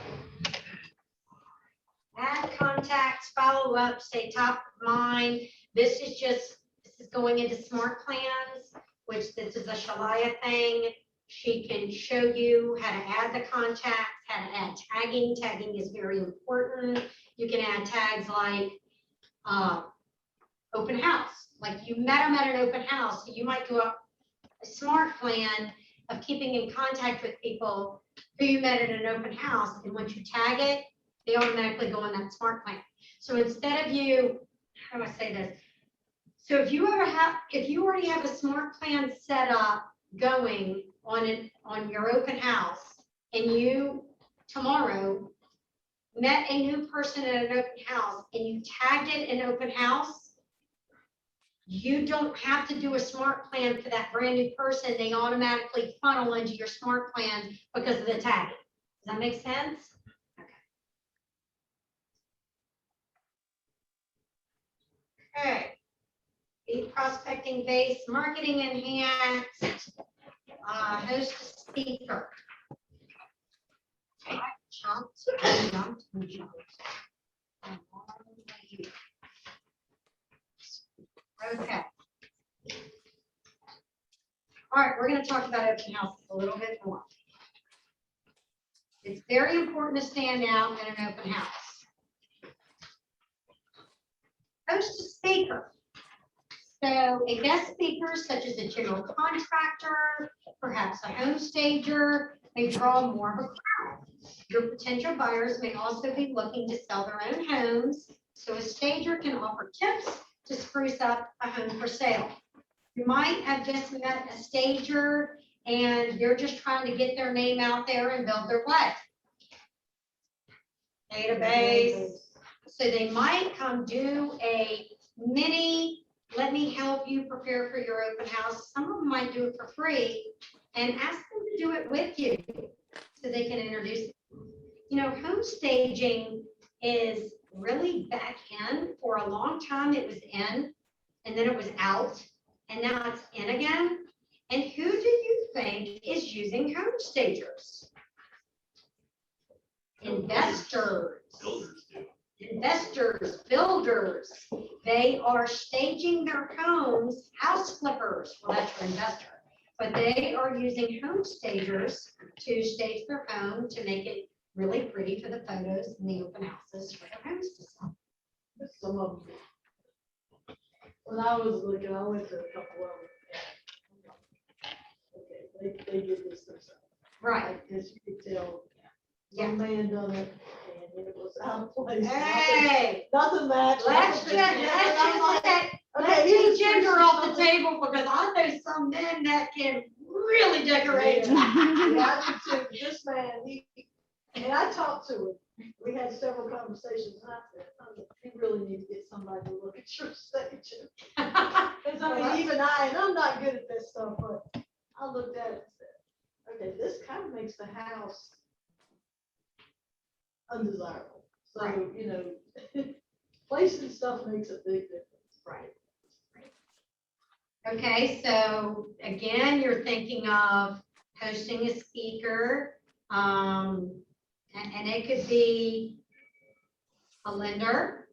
Add contacts, follow up, stay top of mind. This is going into smart plans, which this is a Shalaya thing. She can show you how to add the contacts, how to add tagging. Tagging is very important. You can add tags like open house, like you met them at an open house. So you might do a smart plan of keeping in contact with people who you met at an open house. And once you tag it, they automatically go on that smart plan. So instead of you, how do I say this? So if you already have a smart plan set up going on your open house, and you tomorrow met a new person at an open house and you tagged it in open house, you don't have to do a smart plan for that brand new person. They automatically funnel into your smart plan because of the tagging. Does that make sense? Okay. Be prospecting based, marketing enhanced, host a speaker. Jumped. Okay. All right, we're going to talk about open houses a little bit more. It's very important to stand out at an open house. Host a speaker. So a guest speaker, such as a general contractor, perhaps a home stager, may draw more of a crowd. Your potential buyers may also be looking to sell their own homes, so a stager can offer tips to spruce up a home for sale. You might have just met a stager and they're just trying to get their name out there and build their what? Database. So they might come do a mini, let me help you prepare for your open house. Some of them might do it for free and ask them to do it with you so they can introduce it. You know, home staging is really back in. For a long time it was in and then it was out and now it's in again. And who do you think is using home stagers? Investors. Builders do. Investors, builders, they are staging their homes, house flippers, well, that's your investor, but they are using home stagers to stage their home to make it really pretty for the photos and the open houses for their homes to sell. Some of them. When I was looking, I went to a couple of them. Okay, they did this themselves. Right, As you could tell, yeah. one man done it, and it was out of place. Hey, Nothing matched. let's nothing just fit. And I'm like, let's okay, take here's gender off the something. table because I know some men that can really decorate. Yeah, I do too. This man, and I talked to him, we had several conversations, and I said, you really need to get somebody to look at your stage. Because I mean, even and I'm not good at this stuff, but I looked at it and said, okay, this kind of makes the house undesirable. So, Right. you know, placing stuff makes a big difference. Right. Okay, so again, you're thinking of hosting a speaker, and it could be a lender.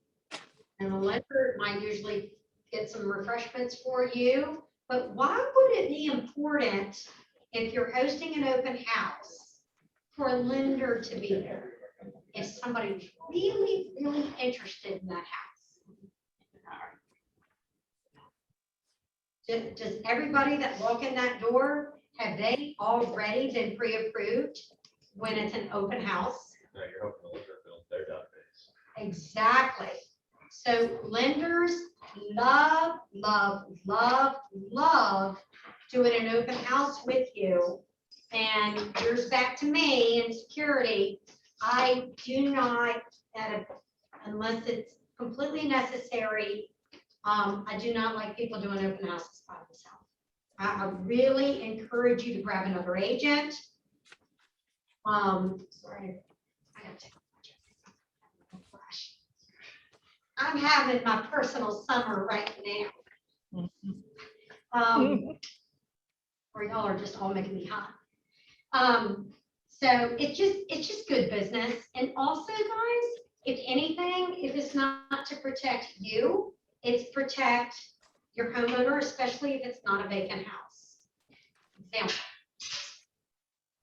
And a lender might usually get some refreshments for you, but why would it be important if you're hosting an open house for a lender to be there? If somebody's really, really interested in that house? Does everybody that walk in that door, have they already been pre-approved when it's an open house? No, you're hoping to look build their database. Exactly. So lenders love, love, love, love doing an open house with you. And yours back to me in security, I do not, unless it's completely necessary, I do not like people doing open houses by themselves. I really encourage you to grab another agent. Sorry, I gotta take a flash. I'm having my personal summer right now. Or y'all are just all making me hot. So it's just good business. And also, guys, if anything, if it's not to protect you, it's protect your homeowner, especially if it's not a vacant house. Example.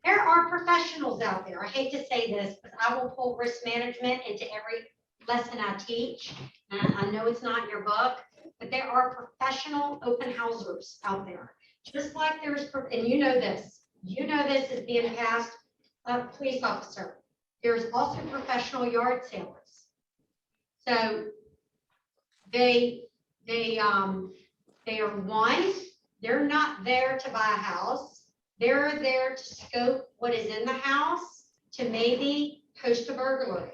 There are professionals out there. I hate to say this, but I will pull risk management into every lesson I teach. And I know it's not in your book, but there are professional open housers out there. Just like there's, and you know this as being a past police officer. There's also professional yard salers. So they are they're not there to buy a house. They're there to scope what is in the house to maybe host a burglary.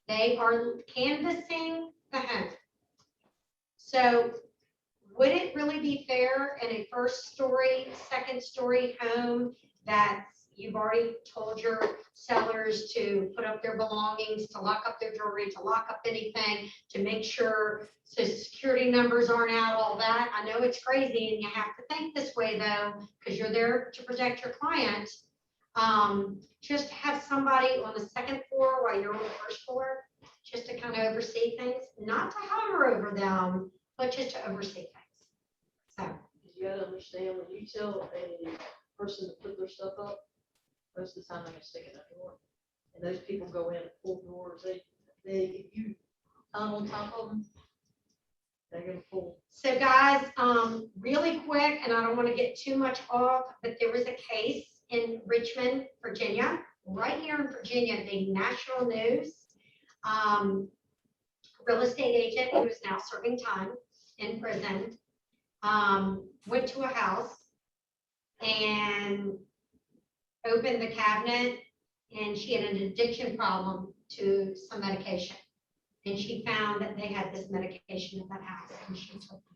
They are canvassing the home. So would it really be fair in a first story, second story home that you've already told your sellers to put up their belongings, to lock up their jewelry, to lock up anything, to make sure social security numbers aren't out, all that? I know it's crazy and you have to think this way though, because you're there to protect your client. Just have somebody on the second floor while you're on the first floor, just to kind of oversee things, not to hover over them, but just to oversee things. So. You gotta understand, when you tell a person to put their stuff up, most of the time they're gonna stick it at the door. And those people go in and pull doors, if you on top of them, they're gonna pull. So guys, really quick, and I don't want to get too much off, but there was a case in Richmond, Virginia, right here in Virginia, the national news. Real estate agent who is now serving time in prison, went to a house and opened the cabinet, and she had an addiction problem to some medication. And she found that they had this medication in that house, and she took the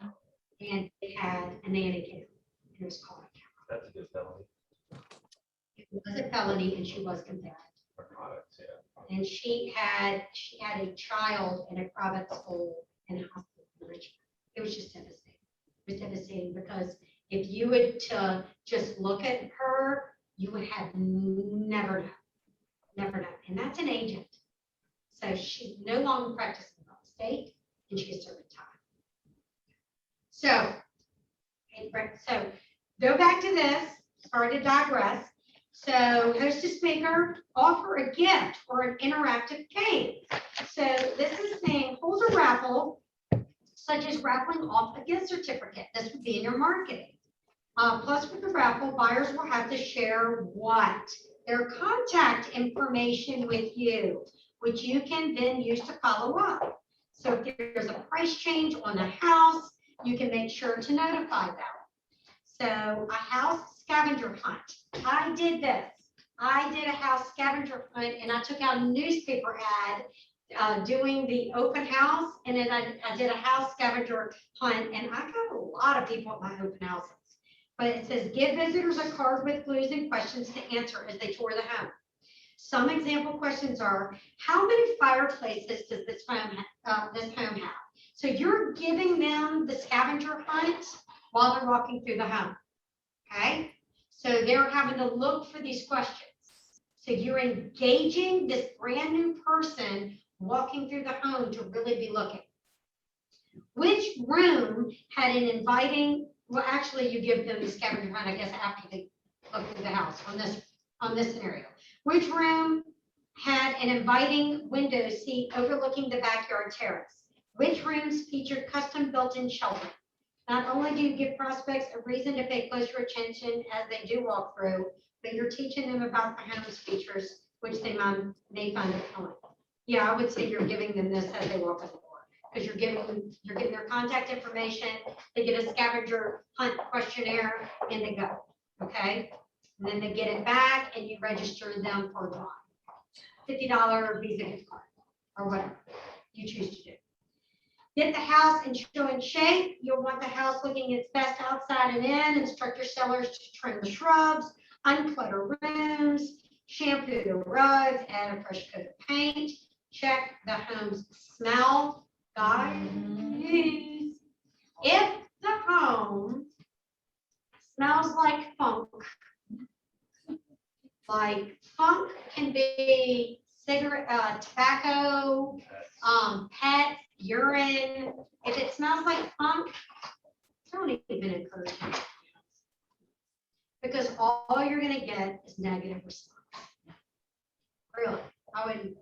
medication. And they had a nanny cam, and it was called a camera. That's a good felony. It was a felony, and she was convicted. For products, yeah. And she had a child in a private school in a hospital in Richmond. It was just devastating. It was devastating because if you would to just look at her, you would have never known. And that's an agent. So she's no longer practicing real estate, and she's serving time. So go back to this. Sorry to digress. So host a speaker, offer a gift or an interactive game. So this is saying hold a raffle, such as raffling off a gift certificate. This would be in your marketing. Plus with the raffle, buyers will have to share what? Their contact information with you, which you can then use to follow up. So if there's a price change on a house, you can make sure to notify them. So a house scavenger hunt. I did this. I did a house scavenger hunt and I took out a newspaper ad doing the open house. And then I did a house scavenger hunt and I got a lot of people at my open houses. But it says, give visitors a card with clues and questions to answer as they tour the home. Some example questions are, how many fireplaces does this home have? So you're giving them the scavenger hunt while they're walking through the home. Okay, so they're having to look for these questions. So you're engaging this brand new person walking through the home to really be looking. Which room had an inviting, well, actually you give them the scavenger hunt, I guess, after they look through the house on this scenario. Which room had an inviting window seat overlooking the backyard terrace? Which rooms featured custom built-in shelter? Not only do you give prospects a reason to pay closer attention as they do walk through, but you're teaching them about the home's features, which they find appealing. Yeah, I would say you're giving them this as they walk in the door, because you're giving their contact information, they get a scavenger hunt questionnaire, and they go, okay? And then they get it back, and you register them for a $50 Visa gift card, or whatever you choose to do. Get the house in show and shape. You'll want the house looking its best outside and in. Instruct your sellers to trim the shrubs, unclutter rooms, shampoo the rugs, add a fresh coat of paint. Check the home's smell. Guys, if the home smells like funk can be cigarette, tobacco, pets, urine. If it smells like funk, don't even encourage it. Because all you're gonna get is negative response. Really, I would,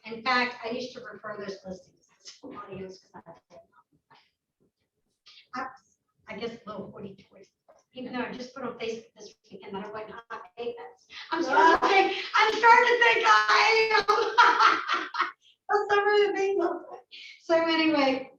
in fact, I used to refer those listings to somebody else because I guess a little hoity toity. Even though I just put on Facebook this weekend that I wasn't hot payments. I'm starting to think I am. That's some of the things. So anyway,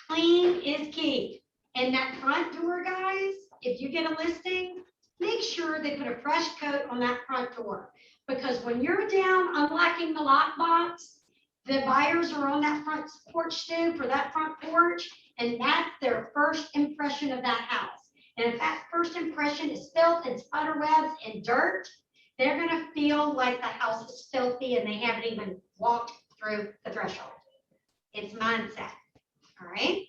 clean is key. And that front door, guys, if you get a listing, make sure they put a fresh coat on that front door. Because when you're down unlocking the lockbox, the buyers are on that front porch stoop or that front porch, and that's their first impression of that house. And if that first impression is filth and spider webs and dirt, they're gonna feel like the house is filthy and they haven't even walked through the threshold. It's mindset, all right?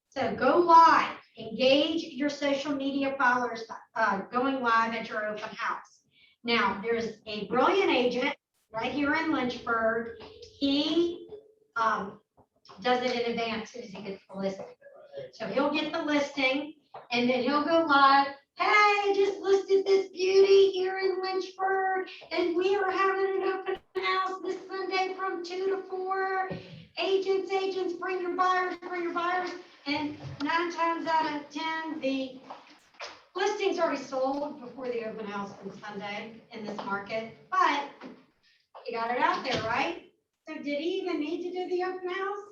So go live, engage your social media followers going live at your open house. Now, there's a brilliant agent right here in Lynchburg. He does it in advance as he gets the listing. So he'll get the listing and then he'll go live. Hey, I just listed this beauty here in Lynchburg and we are having an open house this Sunday from 2 to 4. Agents, bring your buyers. And 9 times out of 10, the listing's already sold before the open house on Sunday in this market, but you got it out there, right? So did he even need to do the open house?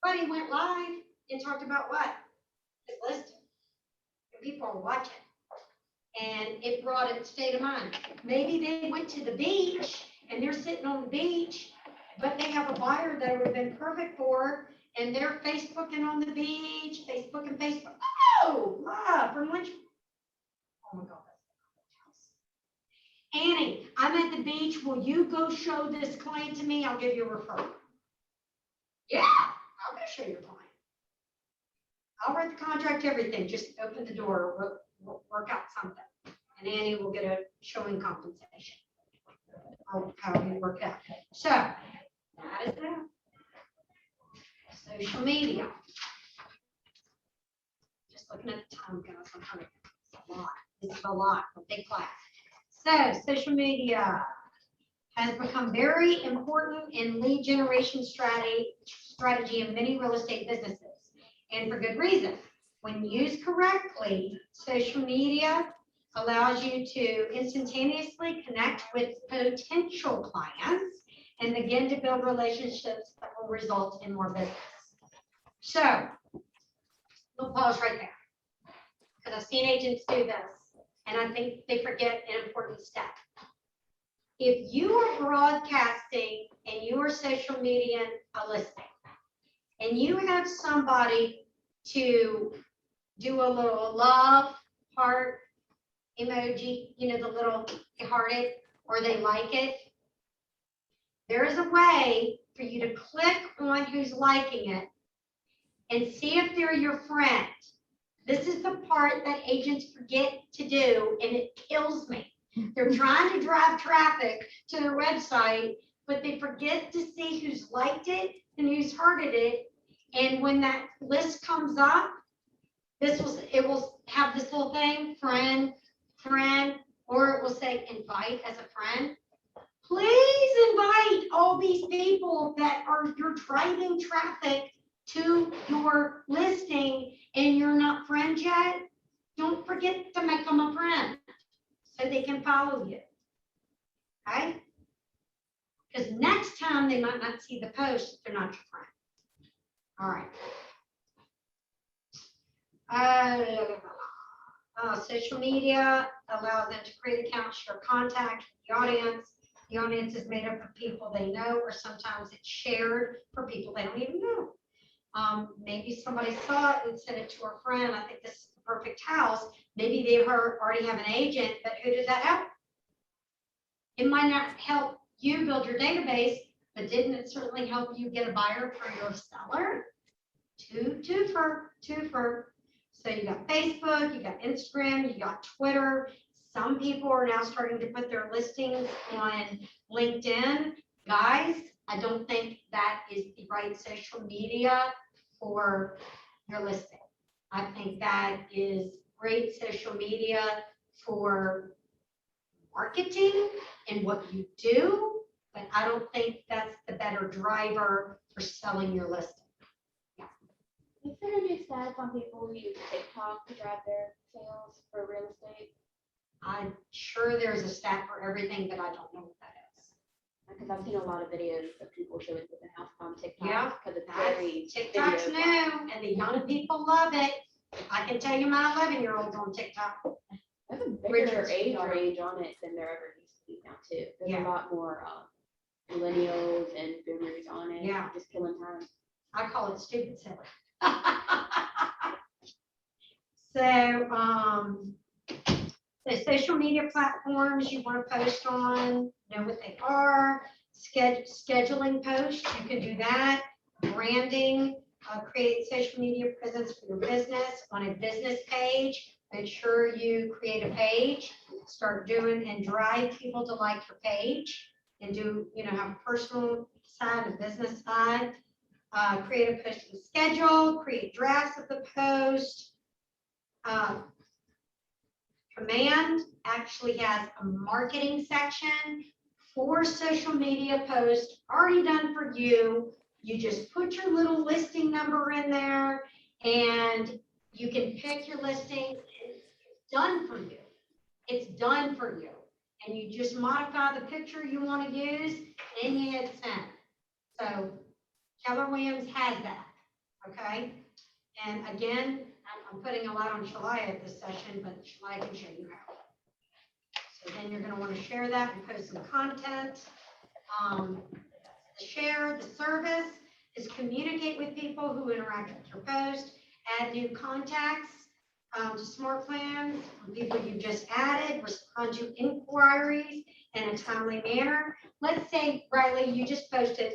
But he went live and talked about what? His listing. And people are watching. And it brought it state of mind. Maybe they went to the beach and they're sitting on the beach, but they have a buyer that would have been perfect for, and they're Facebooking on the beach, Facebook. Oh, love from Lynchburg. Oh my God. Annie, I'm at the beach. Will you go show this client to me? I'll give you a referral. Yeah, I'll go show your client. I'll write the contract, everything. Just open the door, we'll work out something. And Annie will get a showing compensation. Or however you work it out. So, that is that. Social media. Just looking at the time, guys, I'm hurrying. It's a lot. This is a lot, a big class. So, social media has become very important in lead generation strategy in many real estate businesses, and for good reason. When used correctly, social media allows you to instantaneously connect with potential clients and begin to build relationships that will result in more business. So, we'll pause right there, because I've seen agents do this, and I think they forget an important step. If you are broadcasting and you are social media a listing, and you have somebody to do a little love heart emoji, you know, the little hearted, or they like it, there is a way for you to click on who's liking it and see if they're your friend. This is the part that agents forget to do, and it kills me. They're trying to drive traffic to their website, but they forget to see who's liked it and who's hearted it. And when that list comes up, it will have this little thing, friend, or it will say invite as a friend. Please invite all these people that you're driving traffic to your listing and you're not friends yet. Don't forget to make them a friend so they can follow you. Okay? Because next time they might not see the post if they're not your friend. All right. Social media allows them to create accounts, share contact with the audience. The audience is made up of people they know, or sometimes it's shared for people they don't even know. Maybe somebody saw it and sent it to a friend. I think this is the perfect house. Maybe they already have an agent, but who did that help? It might not help you build your database, but didn't it certainly help you get a buyer for your seller? Twofer. So you got Facebook, you got Instagram, you got Twitter. Some people are now starting to put their listings on LinkedIn. Guys, I don't think that is the right social media for your listing. I think that is great social media for marketing and what you do, but I don't think that's the better driver for selling your listing. Is there any stats on people who use TikTok to drive their sales for real estate? I'm sure there's a stat for everything, but I don't know what that is. Because I've seen a lot of videos of people showing open house on TikTok. Yeah, Because it's That's- very TikTok's video new, and the young people love it. I can tell you my 11-year-old's on TikTok. There's a bigger Richard's age daughter. range on it than there ever used to be now too. There's Yeah. a lot more millennials and boomers on it. Yeah. Just killing time. I call it stupid silly. So, the social media platforms you want to post on, know what they are. Scheduling posts, you can do that. Branding, create social media presence for your business on a business page. Make sure you create a page, start doing and drive people to like your page and do, have a personal side, a business side. Create a posting schedule, create drafts of the post. Command actually has a marketing section for social media posts already done for you. You just put your little listing number in there and you can pick your listing. It's done for you. It's done for you. And you just modify the picture you want to use and you hit send. So Keller Williams has that, okay? And again, I'm putting a lot on Shalaya at this session, but Shalaya can show you how. So then you're gonna wanna share that and post some content. The service is communicate with people who interact with your post, add new contacts to Smart Plans, people you just added, respond to inquiries in a timely manner. Let's say, Riley, you just posted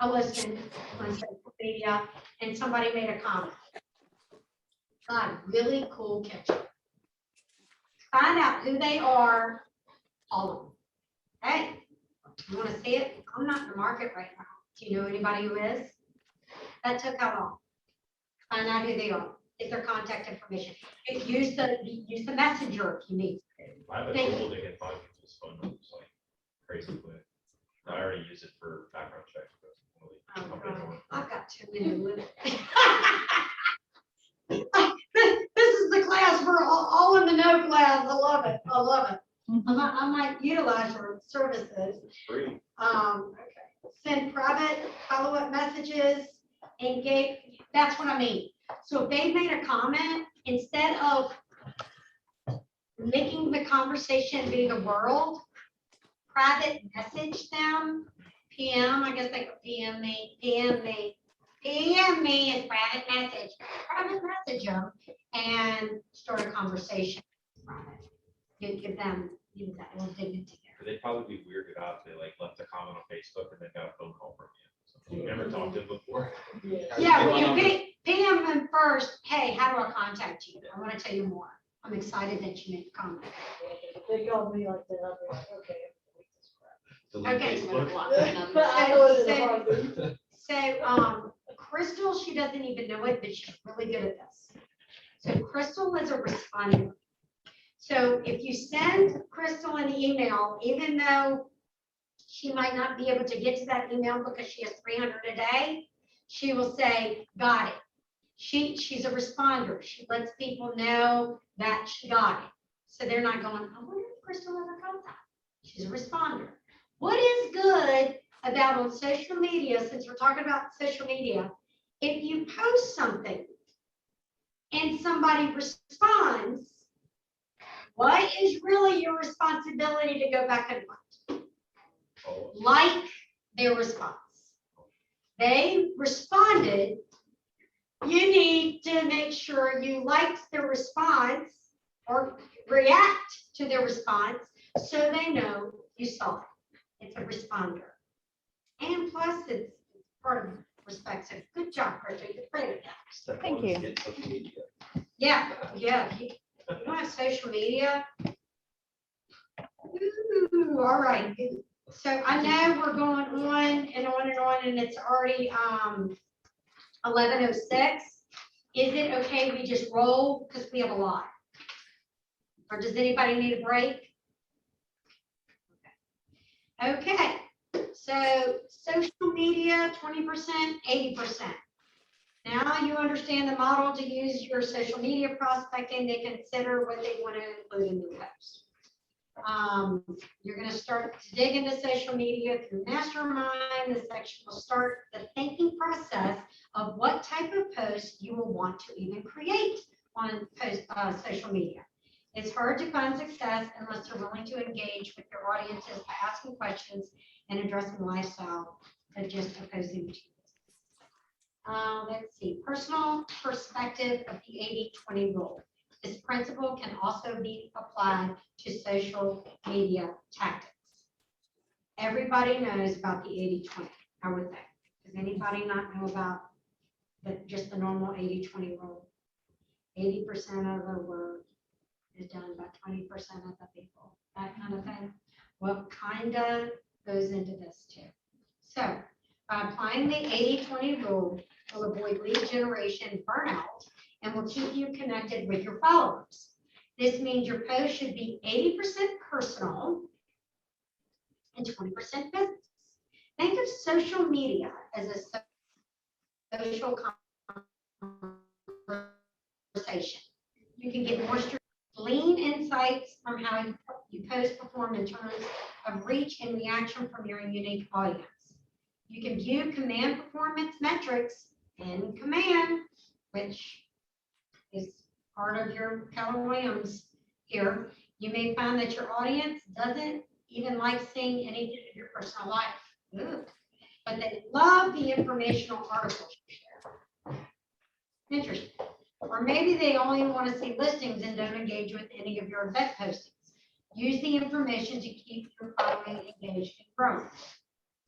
a listing on social media and somebody made a comment. Got a really cool kitchen. Find out who they are, all of them. Hey, you want to see it? I'm not in the market right now. Do you know anybody who is? That took how long? Find out who they are. Get their contact information. Use the messenger if you need. I have a Thank tool that can find people's phone numbers like crazy quick. I already use it for background checks. Oh, Company God. one. I've got too many limits. This is the class for all in the know class. I love it. I love it. I might utilize your services. It's free. Okay. Send private follow-up messages, engage. That's what I mean. So if they made a comment, instead of making the conversation be the world. Private message them, PM, I guess they could PM me, is private message, private message them and start a conversation. Give them that little dignity there. They'd probably be weirded out if they like left a comment on Facebook and then got a phone call from you. So you never talked to them before. Yeah. Yeah, well, you PM them first, hey, how do I contact you? I want to tell you more. I'm excited that you made a comment. If they call me like that, I'll be like, okay. Delete Okay. Facebook. But I know it in a heartbeat. So, Crystal, she doesn't even know it, but she's really good at this. So Crystal is a responder. So if you send Crystal an email, even though she might not be able to get to that email because she has 300 a day, she will say, got it. She's a responder. She lets people know that she got it. So they're not going, I wonder if Crystal ever got that. She's a responder. What is good about on social media, since we're talking about social media, if you post something and somebody responds, what is really your responsibility to go back and like their response? They responded. You need to make sure you liked their response or react to their response so they know you saw it. It's a responder. And plus, it's part of respect. So good job, Crystal. You're great at that. Step Thank one is you. get social media. Yeah. If you don't have social media. Ooh, all right. So I know we're going on and on and on, and it's already 11:06. Is it okay we just roll because we have a lot? Or does anybody need a break? Okay, so social media, 20%, 80%. Now you understand the model to use your social media prospecting. They consider what they want to include in their post. You're going to start to dig into social media through Mastermind. This section will start the thinking process of what type of post you will want to even create on social media. It's hard to find success unless they're willing to engage with their audiences by asking questions and addressing lifestyle than just opposing materials. Let's see, personal perspective of the 80-20 rule. This principle can also be applied to social media tactics. Everybody knows about the 80-20, I would think. Does anybody not know about just the normal 80-20 rule? 80% of the work is done by 20% of the people, that kind of thing. Well, kind of goes into this too. So by applying the 80-20 rule, will avoid lead generation burnout and will keep you connected with your followers. This means your post should be 80% personal and 20% business. Think of social media as a social conversation. You can get more glean insights from how you post perform in terms of reach and reaction from your unique audience. You can view command performance metrics in Command, which is part of your Keller Williams here. You may find that your audience doesn't even like seeing anything of your personal life. Ugh. But they love the informational articles you share. Interesting. Or maybe they only want to see listings and don't engage with any of your event postings. Use the information to keep your following engaged and growing.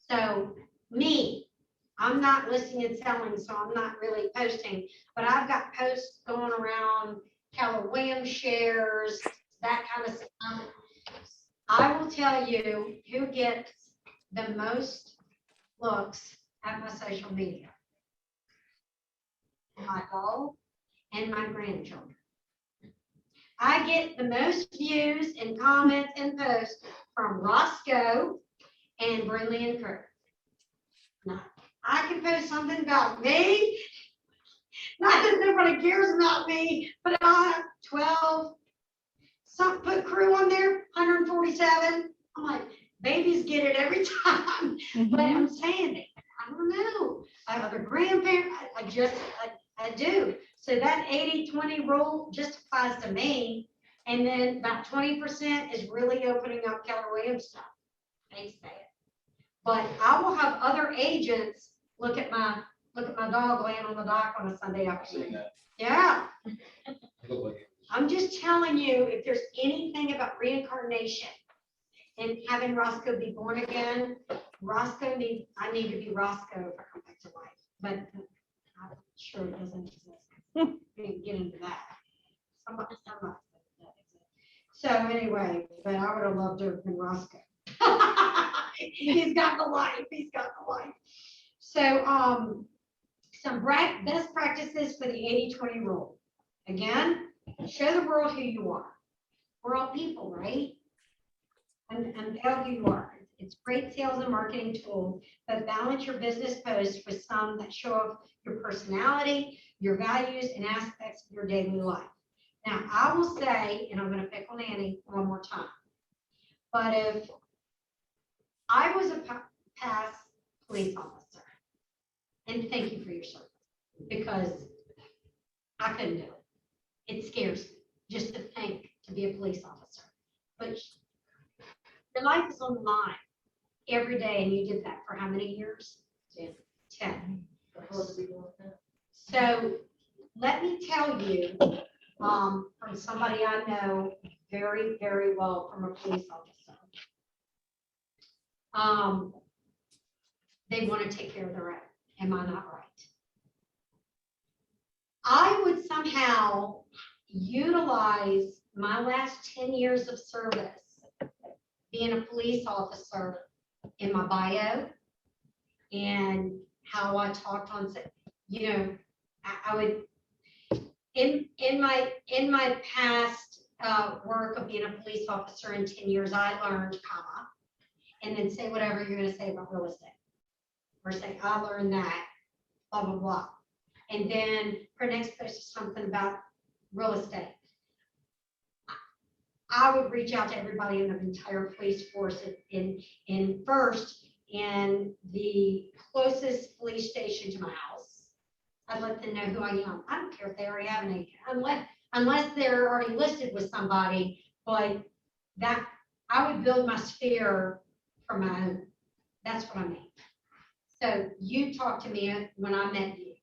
So me, I'm not listing and selling, so I'm not really posting, but I've got posts going around, Keller Williams shares, that kind of stuff. I will tell you who gets the most looks at my social media. My dog and my grandchildren. I get the most views and comments and posts from Roscoe and Brindley and Kirk. Now, I can post something about me, not that nobody cares about me, but I have 12, some put crew on there, 147. I'm like, babies get it every time, but I'm saying it. I don't know. I have a grandparent, I do. So that 80-20 rule just applies to me. And then about 20% is really opening up Keller Williams stuff. I hate to say it. But I will have other agents look at my dog laying on the dock on a Sunday afternoon. Yeah. I'm just telling you, if there's anything about reincarnation and having Roscoe be born again, I need to be Roscoe if I come back to life. But I'm sure it doesn't exist. We can get into that. Somebody said that exists. So anyway, but I would have loved to have been Roscoe. He's got the life. He's got the life. So some best practices for the 80-20 rule. Again, show the world who you are. We're all people, right? And tell who you are. It's great sales and marketing tool, but balance your business posts with some that show off your personality, your values, and aspects of your daily life. Now, I will say, and I'm going to pick on Annie one more time, but if I was a past police officer, and thank you for your service, because I couldn't do it. It scares me just to think to be a police officer. But your life is on the line every day, and you did that for how many years? 10. So let me tell you, from somebody I know very, very well, from a police officer. They want to take care of their own. Am I not right? I would somehow utilize my last 10 years of service being a police officer in my bio and how I talked on, I would, in my past work of being a police officer in 10 years, I learned, and then say whatever you're going to say about real estate. Or say, I learned that, blah, blah, blah. And then her next post is something about real estate. I would reach out to everybody in the entire police force in the closest police station to my house. I'd let them know who I am. I don't care if they already have an agent, unless they're already listed with somebody, but that I would build my sphere for my own. That's what I mean. So you talked to me when I met you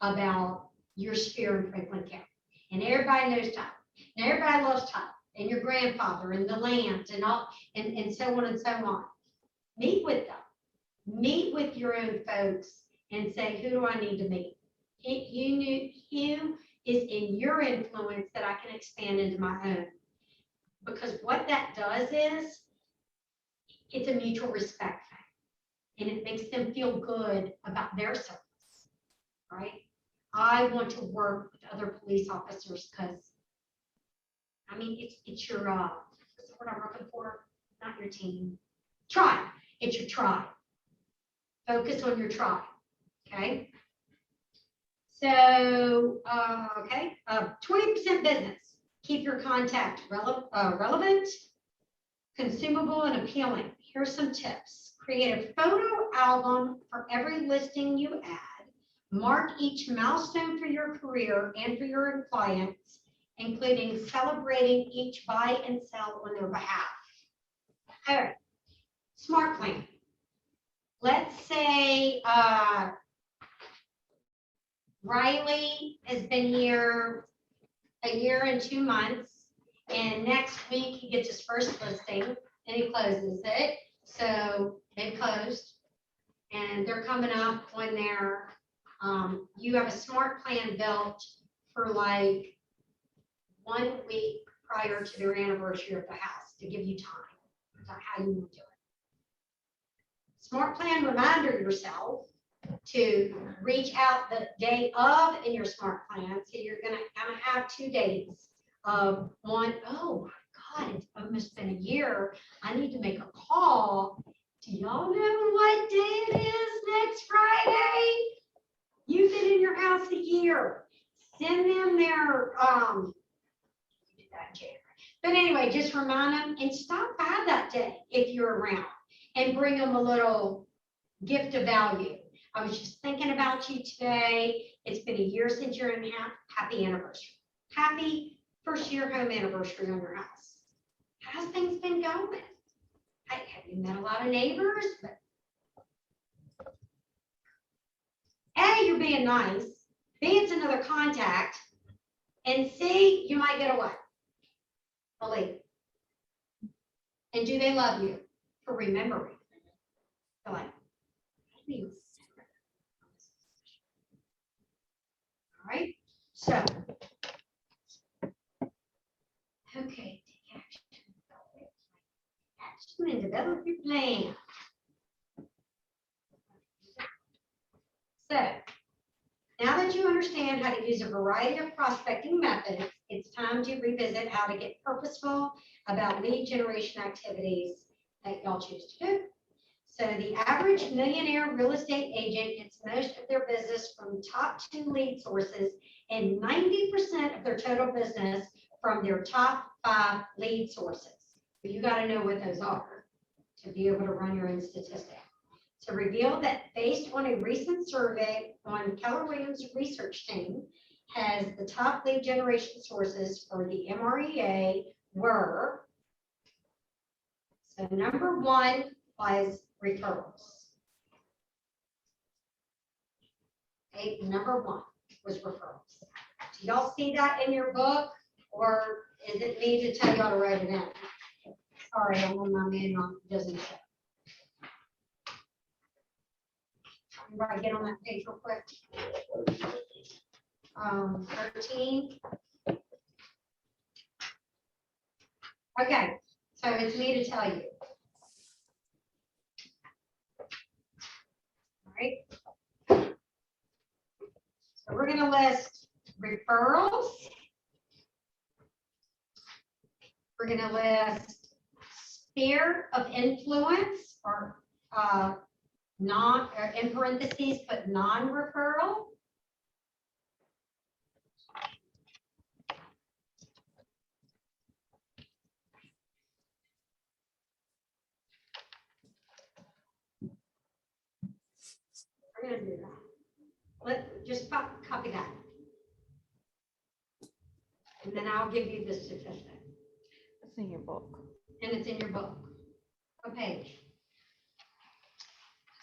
about your sphere in Franklin County. And everybody knows Tyler. And everybody loves Tyler. And your grandfather and the land and all and so on and so on. Meet with them. Meet with your own folks and say, who do I need to meet? Who is in your influence that I can expand into my own. Because what that does is it's a mutual respect thing. And it makes them feel good about their service, right? I want to work with other police officers because, I mean, it's your, what's the word I'm looking for? Not your team. Tribe. It's your tribe. Focus on your tribe, okay? So, 20% business. Keep your contact relevant, consumable, and appealing. Here's some tips. Create a photo album for every listing you add. Mark each milestone for your career and for your clients, including celebrating each buy and sell on their behalf. All right, smart plan. Let's say Riley has been here a year and 2 months, and next week he gets his first listing and he closes it. So they closed and they're coming up on their, you have a smart plan built for like 1 week prior to their anniversary of the house to give you time to how you want to do it. Smart plan reminder yourself to reach out the day of in your smart plan. So you're gonna have 2 days of one, oh my God, it's almost been a year. I need to make a call. Do y'all know what day it is next Friday? You've been in your house a year. Send them their, do that in January. But anyway, just remind them and stop by that day if you're around and bring them a little gift of value. I was just thinking about you today. It's been a year since you're in happy anniversary. Happy first year home anniversary on your house. How's things been going? Have you met a lot of neighbors? A, you're being nice. B, it's another contact. And C, you might get away. Believe. And do they love you for remembering? They're like, "I didn't even remember that." All right, so. Okay, take action. Action and develop your plan. So, now that you understand how to use a variety of prospecting methods, it's time to revisit how to get purposeful about lead generation activities that y'all choose to do. So the average millionaire real estate agent gets most of their business from top 2 lead sources and 90% of their total business from their top 5 lead sources. You got to know what those are to be able to run your own statistic. To reveal that based on a recent survey on Keller Williams research team, has the top lead generation sources for the MREA were, so number 1 was referrals. Okay, number 1 was referrals. Do y'all see that in your book, or is it me to tell y'all to write it in? Sorry, I'm on my manual, it doesn't show. Everybody get on that page real quick. 13. Okay, so it's me to tell you. All right. So we're going to list referrals. We're going to list sphere of influence, or or in parentheses, put non-referral. We're going to do that. Just copy that. And then I'll give you the statistic. It's in your book. And it's in your book. What page?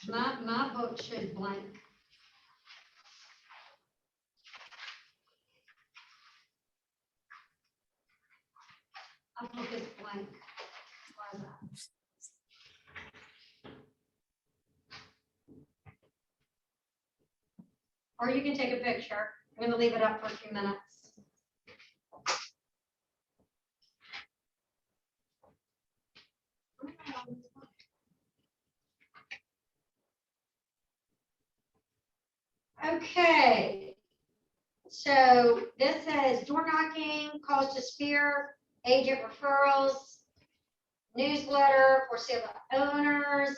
My book shows blank. My book is blank. Why is that? Or you can take a picture. I'm going to leave it up for a few minutes. Okay, so this says door knocking, calls to sphere, agent referrals, newsletter for sale to owners,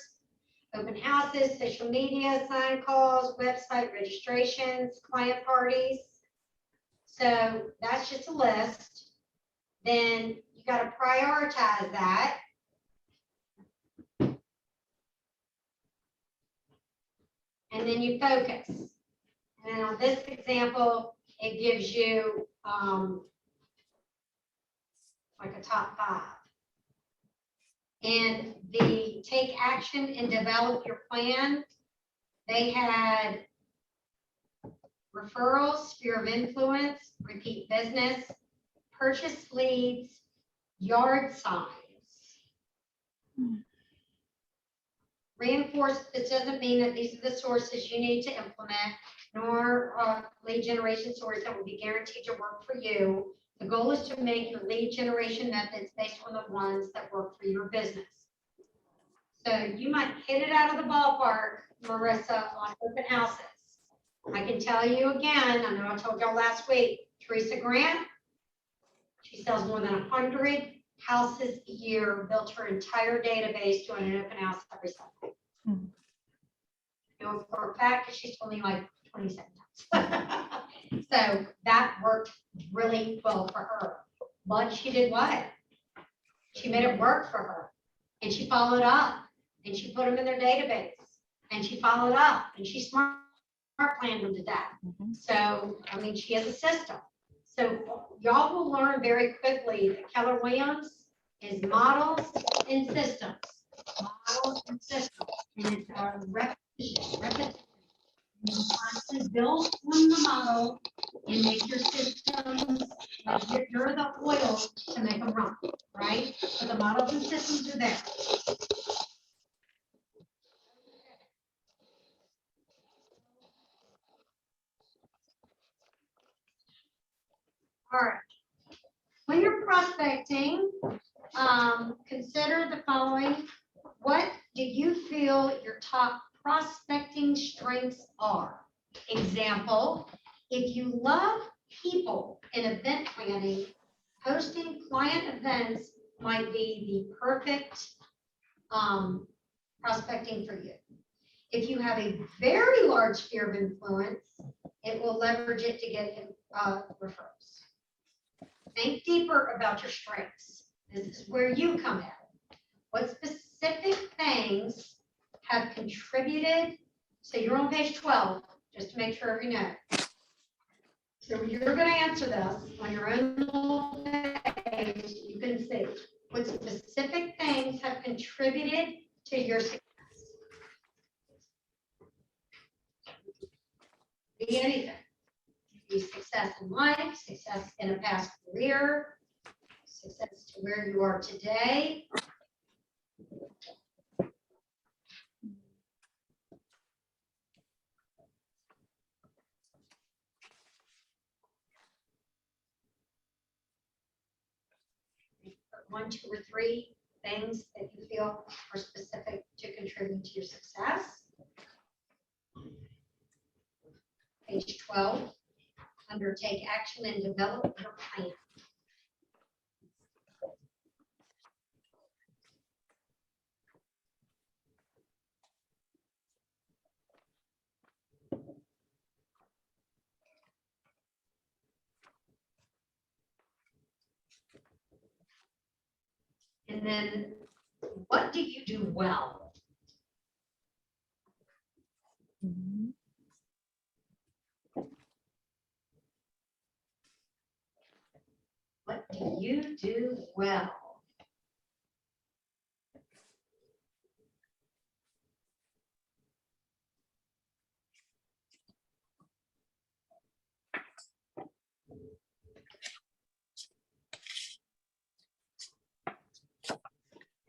open houses, social media, sign calls, website registrations, client parties. So that's just a list. Then you got to prioritize that. And then you focus. And on this example, it gives you like a top 5. And the take action and develop your plan, they had referrals, sphere of influence, repeat business, purchase leads, yard signs. Reinforce, this doesn't mean that these are the sources you need to implement, nor lead generation source that will be guaranteed to work for you. The goal is to make your lead generation methods based on the ones that work for your business. So you might hit it out of the ballpark, Marissa, on open houses. I can tell you again, I know I told y'all last week, Teresa Grant, she sells more than 100 houses a year, built her entire database doing an open house every Sunday. Mhm. You know, for a fact, she's told me like 27 times. So that worked really well for her. But she did what? She made it work for her. And she followed up. And she put them in their database. And she followed up. And she smart planned them to death. Mhm. So, I mean, she has a system. So y'all will learn very quickly that Keller Williams is models and systems. Models and systems, and it's a repetition. You constantly build on the model and make your systems, like you're the oil to make them run, right? So the models and systems are there. All right. When you're prospecting, consider the following. What do you feel your top prospecting strengths are? Example, if you love people in event planning, hosting client events might be the perfect prospecting for you. If you have a very large sphere of influence, it will leverage it to get referrals. Think deeper about your strengths. This is where you come in. What specific things have contributed? So you're on page 12, just to make sure you know. So you're going to answer this on your own little page. You can see what specific things have contributed to your success. Be anything. Be success in life, success in a past career, success to where you are today. One, two, or three things that you feel are specific to contribute to your success. Page 12, undertake action and develop your plan. And then, what do you do well? Mhm. What do you do well?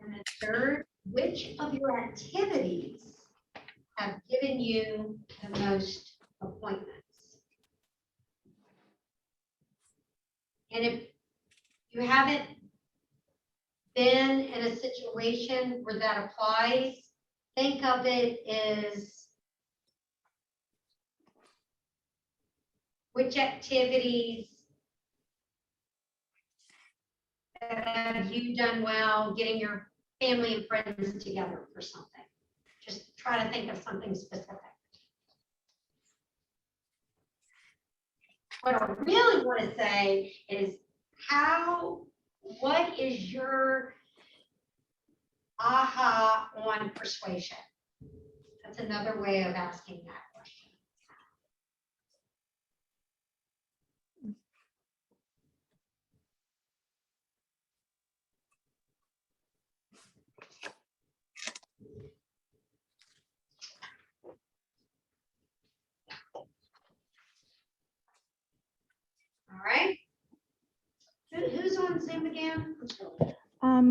And then third, which of your activities have given you the most appointments? And if you haven't been in a situation where that applies, think of it as which activities have you done well getting your family and friends together for something? Just try to think of something specific. What I really want to say is what is your aha on persuasion? That's another way of asking that question. All right. Who's on Zoom again?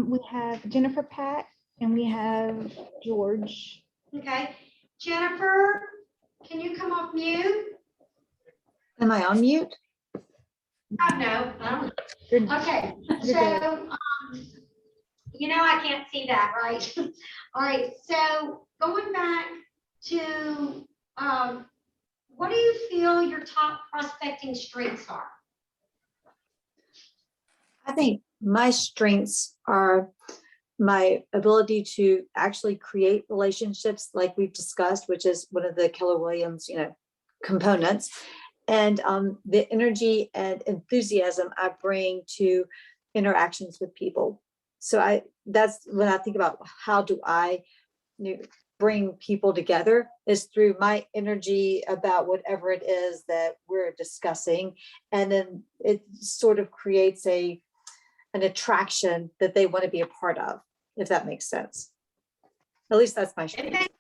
We have Jennifer Pat and we have George. Okay. Jennifer, can you come off mute? Am I on mute? Oh, no, I don't. You're- Okay, You're so, I can't see that, right? All right, so going back to, what do you feel your top prospecting strengths are? I think my strengths are my ability to actually create relationships like we've discussed, which is one of the Keller Williams, components, and the energy and enthusiasm I bring to interactions with people. So that's when I think about how do I bring people together is through my energy about whatever it is that we're discussing. And then it sort of creates an attraction that they want to be a part of, if that makes sense. At least that's my It strength. makes-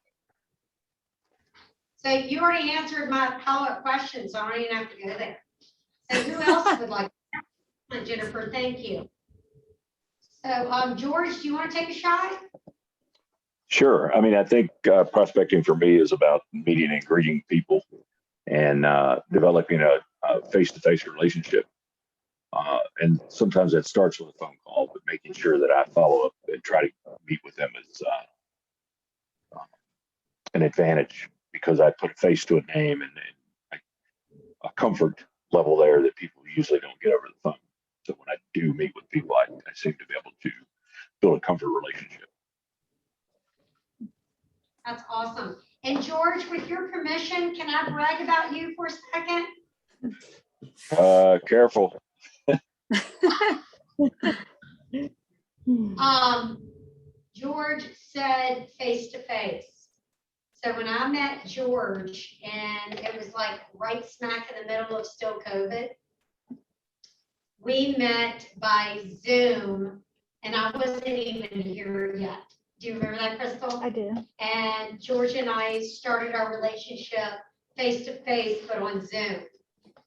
So you already answered my follow-up question, so I don't even have to go there. So who else would like? Jennifer, thank you. So, George, do you want to take a shot? Sure. I mean, I think prospecting for me is about meeting and greeting people and developing a face-to-face relationship. And sometimes that starts with a phone call, but making sure that I follow up and try to meet with them is an advantage because I put a face to a name and a comfort level there that people usually don't get over the phone. So when I do meet with people, I seem to be able to build a comfort relationship. That's awesome. And George, with your permission, can I brag about you for a second? Careful. George said face to face. So when I met George and it was like right smack in the middle of still COVID, we met by Zoom and I wasn't even here yet. Do you remember that, Crystal? I do. And George and I started our relationship face to face, but on Zoom.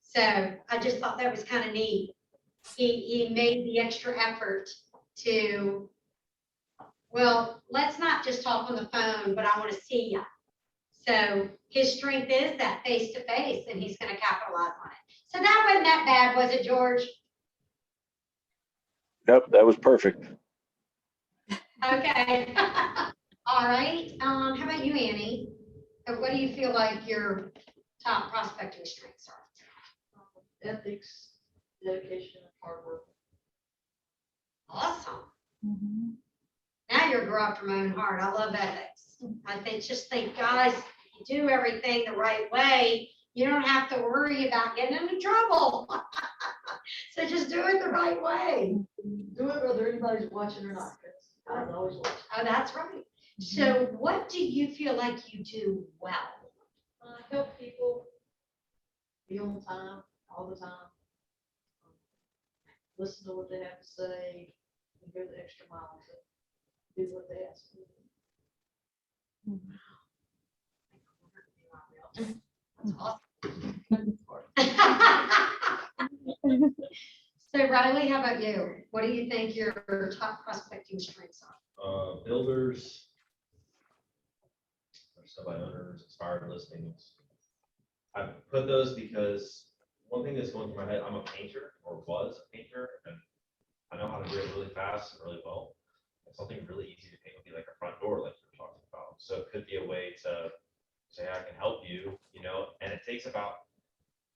So I just thought that was kind of neat. He made the extra effort to, well, let's not just talk on the phone, but I want to see you. So his strength is that face to face, and he's going to capitalize on it. So that wasn't that bad, was it, George? Nope, that was perfect. Okay. All right. How about you, Annie? What do you feel like your top prospecting strengths are? Ethics, dedication, and hard work. Awesome. Mhm. Now you're a girl after my own heart. I love ethics. I think, guys, you do everything the right way. You don't have to worry about getting into trouble. So just do it the right way. Do it whether anybody's watching or not, because I'm always watching. Oh, that's right. So what do you feel like you do well? Help people, be on time, all the time. Listen to what they have to say, and go the extra mile to do what they ask you. That's awesome. So Riley, how about you? What do you think your top prospecting strengths are? Builders, sub-owners, expired listings. I put those because one thing that's going through my head, I'm a painter or was a painter, and I know how to do it really fast and really well. And something really easy to paint would be like a front door, like you were talking about. So it could be a way to say, I can help you, and it takes about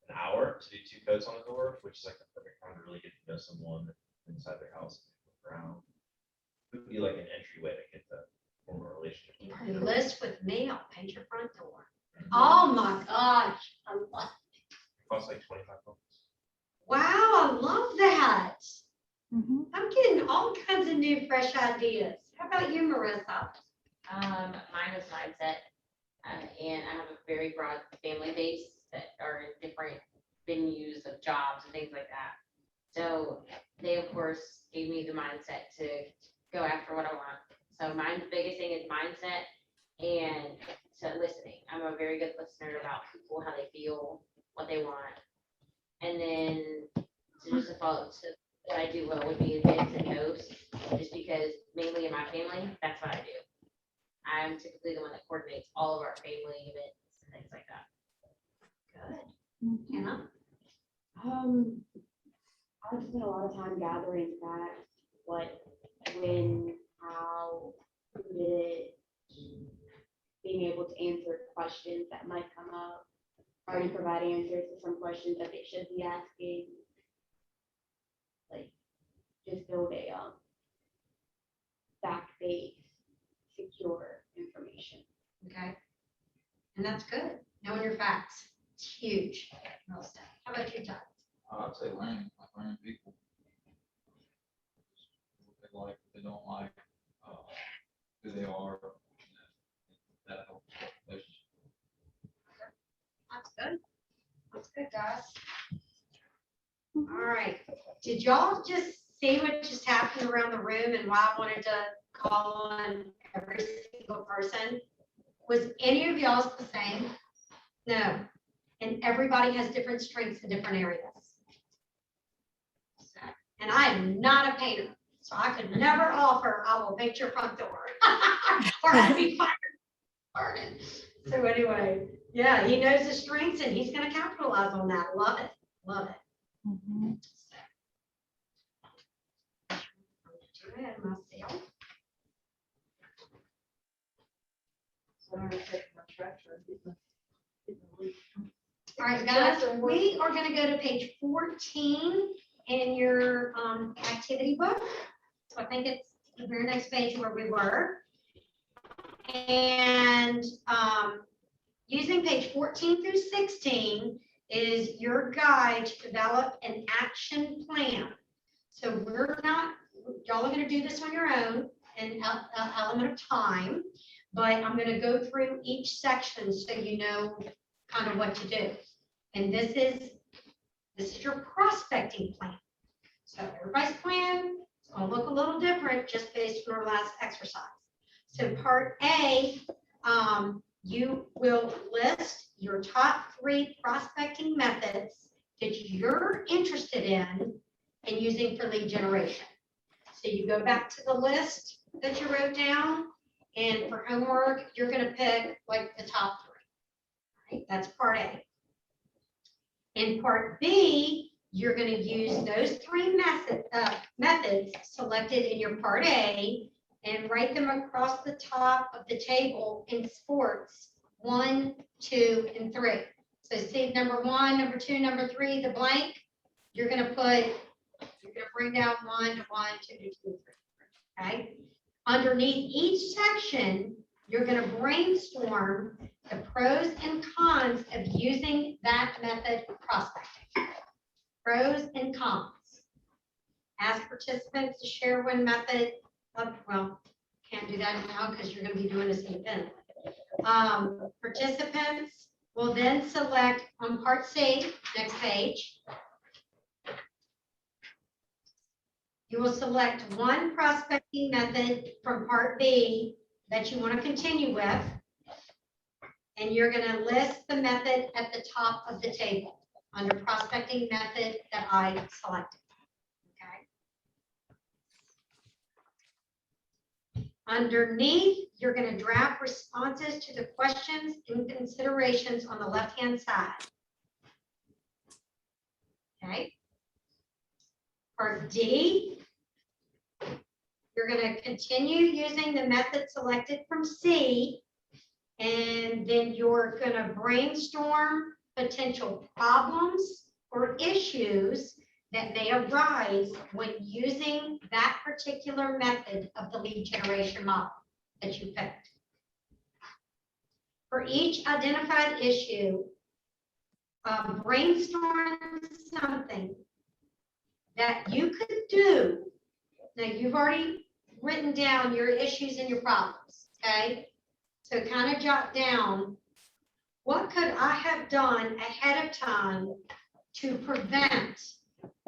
an hour to do 2 coats on the door, which is like the perfect time to really get to know someone inside their house. Around. It would be like an entryway to get to form a relationship. You list with me, I'll paint your front door. Oh my gosh. I love, It costs like $25. wow, I love that. Mhm. I'm getting all kinds of new, fresh ideas. How about you, Marissa? Mine is mindset, and I have a very broad family base that are in different venues of jobs and things like that. So they, of course, gave me the mindset to go after what I want. So my biggest thing is mindset and so listening. I'm a very good listener about people, how they feel, what they want. And then to just to follow, so what I do well would be events and hosts, just because mainly in my family, that's what I do. I'm typically the one that coordinates all of our family events and things like that. Good. Hannah? I've spent a lot of time gathering facts, what, when, how, who did it, being able to answer questions that might come up, already provide answers to some questions that they should be asking. Like, just build a fact-based, secure information. Okay. And that's good. Knowing your facts. It's huge. Well said. How about you, Todd? I'd say learning people. What they like, what they don't like, who they are. that helps. That's good. That's good, guys. All right. Did y'all just see what just happened around the room and why I wanted to call on every single person? Was any of y'all the same? No. And everybody has different strengths in different areas. And I am not a painter, so I could never offer, I will paint your front door. Or I'd be fired. Burning. So anyway, yeah, he knows his strengths and he's gonna capitalize on that. Love it, love it. Mhm. Myself. So I'm gonna take my tractor and get the leaf. All right, guys, we are gonna go to page 14 in your activity book. So I think it's the very next page where we were. And using page 14 through 16 is your guide to develop an action plan. So we're not, y'all are gonna do this on your own in an element of time, but I'm gonna go through each section so you know kind of what to do. And this is your prospecting plan. So everybody's plan is gonna look a little different just based on our last exercise. So part A, you will list your top 3 prospecting methods that you're interested in and using for lead generation. So you go back to the list that you wrote down, and for homework, you're gonna pick like the top 3. Right? That's part A. In part B, you're gonna use those 3 methods selected in your part A and write them across the top of the table in sports 1, 2, and 3. So see number 1, number 2, number 3, the blank, you're gonna bring down 1 to 1, 2 to 2, 3. Okay? Underneath each section, you're gonna brainstorm the pros and cons of using that method of prospecting. Pros and cons. Ask participants to share one method. Well, can't do that now because you're going to be doing this independently. Participants will then select on part C, next page. You will select one prospecting method from part B that you want to continue with. And you're going to list the method at the top of the table under prospecting method that I selected. Okay. Underneath, you're going to draft responses to the questions and considerations on the left-hand side. Okay. Part D, you're going to continue using the method selected from C, and then you're going to brainstorm potential problems or issues that may arise when using that particular method of the lead generation model that you picked. For each identified issue, brainstorm something that you could do. Now, you've already written down your issues and your problems, okay? So kind of jot down, what could I have done ahead of time to prevent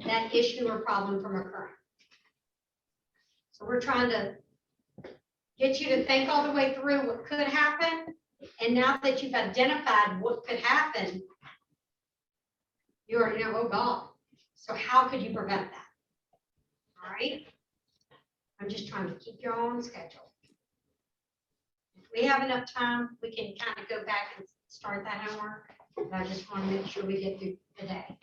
that issue or problem from occurring? So we're trying to get you to think all the way through what could happen. And now that you've identified what could happen, you already know, oh God. So how could you prevent that? All right. I'm just trying to keep you all on schedule. If we have enough time, we can kind of go back and start that homework. But I just want to make sure we get through the day.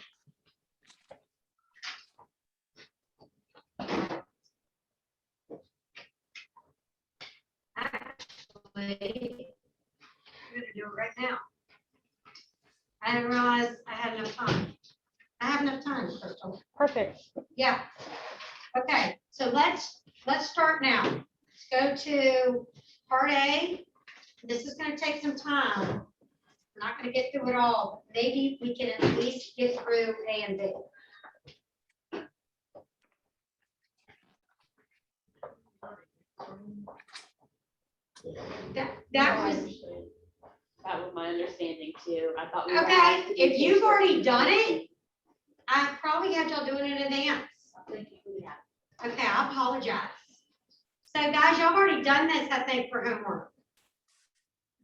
Actually, I'm going to do it right now. I didn't realize I had enough time. I have enough time, Crystal. Perfect. Yeah. Okay, so let's start now. Let's go to part A. This is going to take some time. We're not going to get through it all. Maybe we can at least get through A and B. That was, That was my understanding too. I thought. we were okay, asked to do if you've case already done reports. it, I probably had y'all doing it in advance. Okay, I apologize. So guys, y'all have already done this, I think, for homework.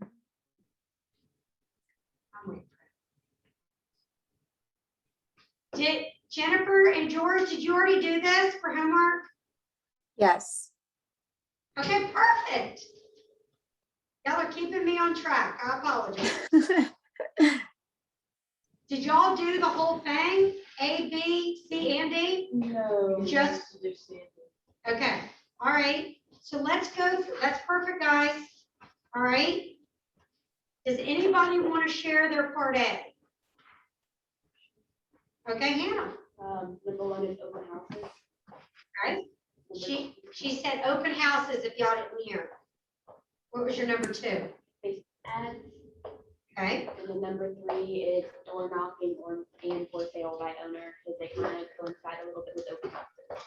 I'm waiting for it. Did Jennifer and George, did you already do this for homework? Yes. Okay, perfect. Y'all are keeping me on track. I apologize. Did y'all do the whole thing? A, B, C, and D? No. Just- To do standard. Okay, all right. So let's go through, that's perfect, guys. All right. Does anybody want to share their part A? Okay, Hannah. Number one is open houses. Right. She said open houses if y'all didn't hear. What was your number two? Ads. Okay, And then number three is door knocking and for sale by owner, because they kind of coincide a little bit with open houses.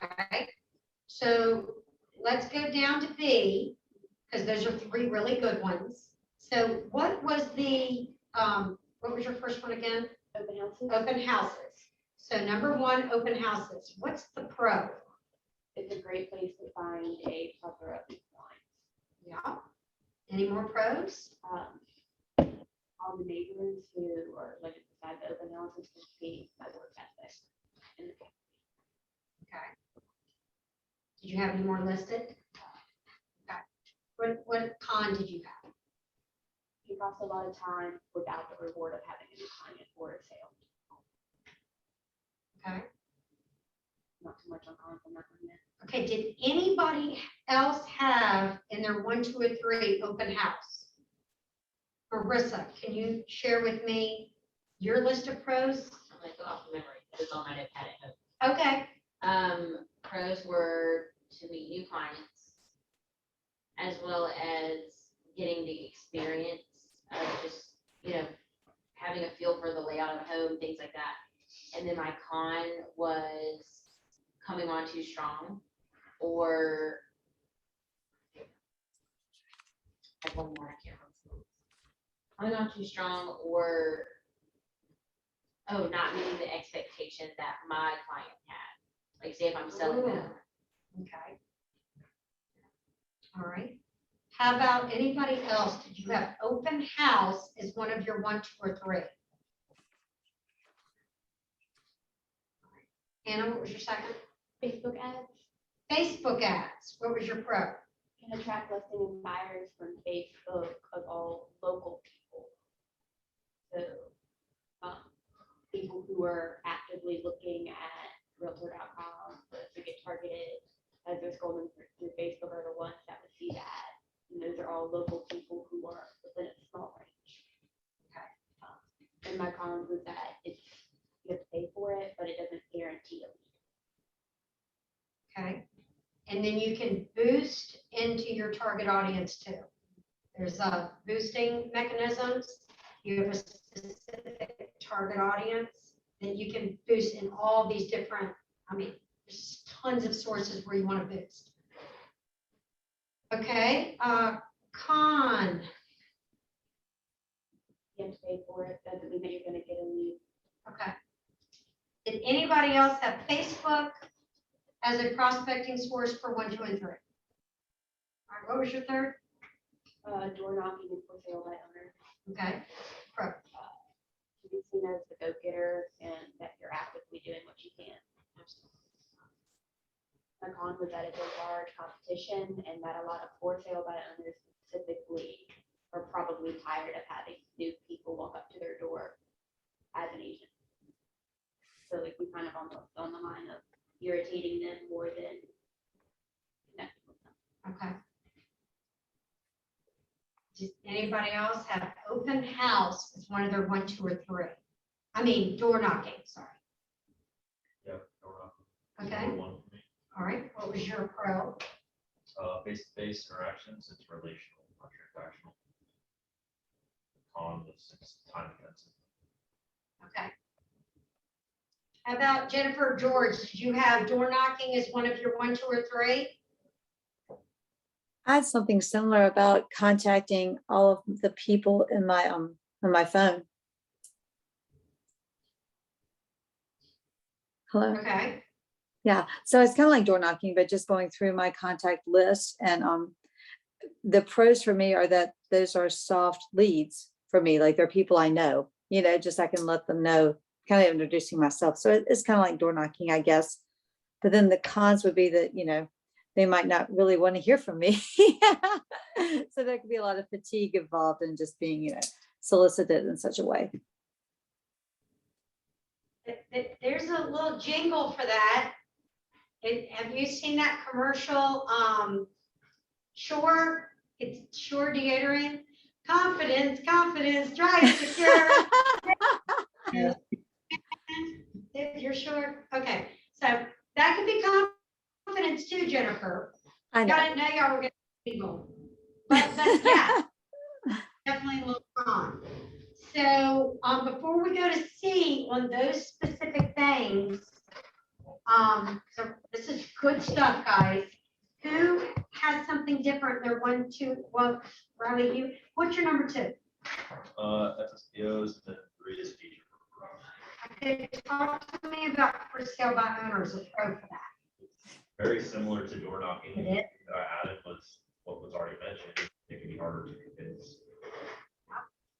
okay. So let's go down to B, because those are three really good ones. So what was the, what was your first one again? Open houses. Open houses. So number one, open houses. What's the pro? It's a great place to find a plethora of clients. Yeah. Any more pros? All the neighbors who are like beside the open houses can see my work ethic. in the community. Okay. Did you have any more listed? Okay. What con did you have? You cost a lot of time without the reward of having a new client or a sale. Okay. Not too much on cons on that one yet. Okay, did anybody else have in their 1, 2, or 3 open house? Marissa, can you share with me your list of pros? I'm gonna go off of memory, it's on my notepad at home. Okay, Pros were to meet new clients, as well as getting the experience of just, having a feel for the layout of a home, things like that. And then my con was coming on too strong, or I have one more, I can't remember. Coming on too strong, or not meeting the expectation that my client had. Like, say if I'm selling them. okay. All right. How about anybody else? Did you have open house as one of your 1, 2, or 3? Anna, what was your second? Facebook ads Facebook ads, what was your pro? can attract listing and buyers from Facebook of all local people. So, people who are actively looking at realtor.com, to get targeted as they're scrolling through Facebook are the ones that would see that. And those are all local people who are within a small range. Okay. And my con was that it's, you have to pay for it, but it doesn't guarantee a lead. Okay. And then you can boost into your target audience too. There's boosting mechanisms. You have a specific target audience that you can boost in all these different, there's tons of sources where you want to boost. Okay, con. You have to pay for it, doesn't mean that you're gonna get a lead. Okay. Did anybody else have Facebook as a prospecting source for 1, 2, and 3? All right, what was your third? Door knocking and for sale by owner. Okay, pro. To be seen as the go-getter and that you're actively doing what you can. My con was that it's a large competition and that a lot of for sale by owners specifically are probably tired of having new people walk up to their door as an agent. So like we kind of almost on the line of irritating them more than connecting with them. Okay. Does anybody else have open house as one of their 1, 2, or 3? Door knocking, sorry. Yeah. Okay, Number one for me. all right, what was your pro? Face-to-face interactions, it's relational, not transactional. Con is it's time intensive. Okay. How about Jennifer, George, did you have door knocking as one of your 1, 2, or 3? I had something similar about contacting all of the people in on my phone. Hello? Okay, Yeah, so it's kind of like door knocking, but just going through my contact list and the pros for me are that those are soft leads for me, like they're people I know, just I can let them know, kind of introducing myself. So it's kind of like door knocking, I guess. But then the cons would be that, they might not really want to hear from me. So there could be a lot of fatigue involved in just being, solicited in such a way. There's a little jingle for that. Have you seen that commercial? Sure, it's Sure deodorant. Confidence, confidence, drive secure. If you're sure, okay, so that could be confidence too, Jennifer. I know. I didn't know y'all were gonna be legal. But yeah, definitely a little con. So, before we go to C on those specific things, so this is good stuff, guys. Who has something different? They're 1, 2, well, Riley, what's your number 2? FSPOs, then 3 is feature. Okay, talk to me about for sale by owners, a pro for that. Very similar to door knocking. It is? That I added was what was already mentioned. It can be harder to convince.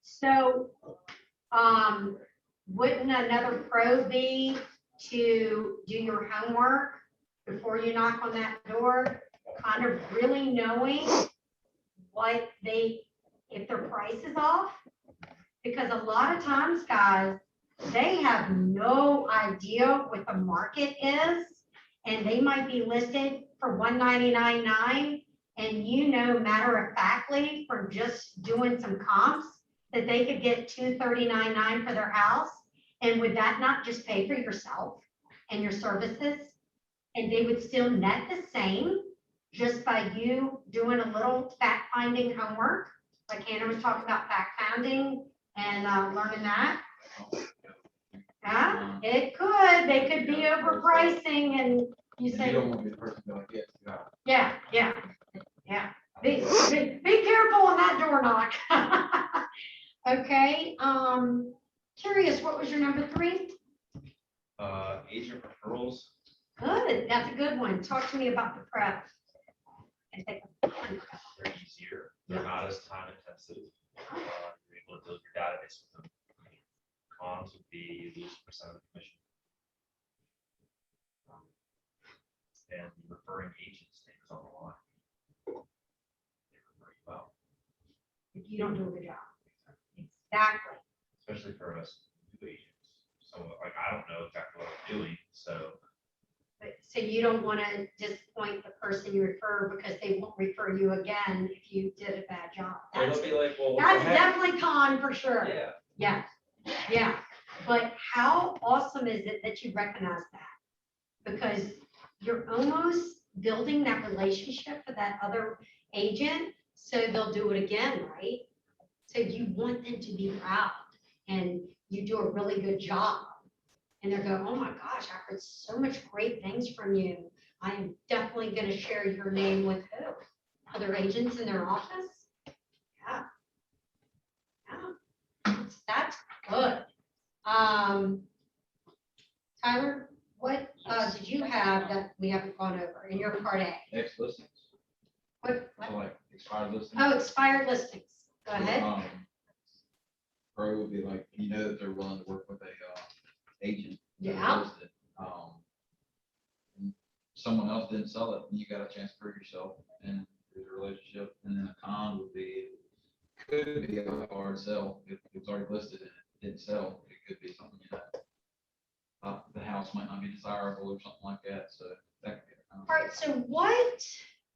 So, wouldn't another pro be to do your homework before you knock on that door? Kind of really knowing what if their price is off? Because a lot of times, guys, they have no idea what the market is, and they might be listed for $199.9, and matter of factly, from just doing some comps, that they could get $239.9 for their house. And would that not just pay for yourself and your services? And they would still net the same just by you doing a little fact finding homework, like Hannah was talking about fact finding and learning that. Yeah, it could. They could be overpricing, and you You say, don't want to be the person to be like, yeah. yeah. Be careful on that door knock. Okay, curious, what was your number 3? Agent referrals. Good, that's a good one. Talk to me about the prep. They're easier. They're not as time intensive. You're able to build your database with them. Cons would be you lose % of the commission. And the referring agents things on the line. They refer you out, If you don't do a good job. Exactly. especially for us new agents. So like, I don't know exactly what I'm doing, so. So you don't want to disappoint the person you refer because they won't refer you again if you did a bad job. Or That's they'll be like, well, what that's the heck? definitely con for sure. Yeah. Yeah, yeah. But how awesome is it that you recognize that? Because you're almost building that relationship with that other agent, so they'll do it again, right? So you want them to be proud and you do a really good job. And they're going, oh my gosh, I heard so much great things from you. I am definitely going to share your name with who? Other agents in their office? Yeah. Yeah. That's good. Tyler, what did you have that we haven't gone over in your part A? Next listings, What? so like expired listings. Oh, expired listings. Go ahead. Pro would be like, that they're willing to work with a agent. that Yeah. knows that, and someone else didn't sell it, and you got a chance for yourself, and there's a relationship. And then a con would be, could be a hard sell if it's already listed and it didn't sell. It could be something, the house might not be desirable or something like that, so that could be a con. All right, so what,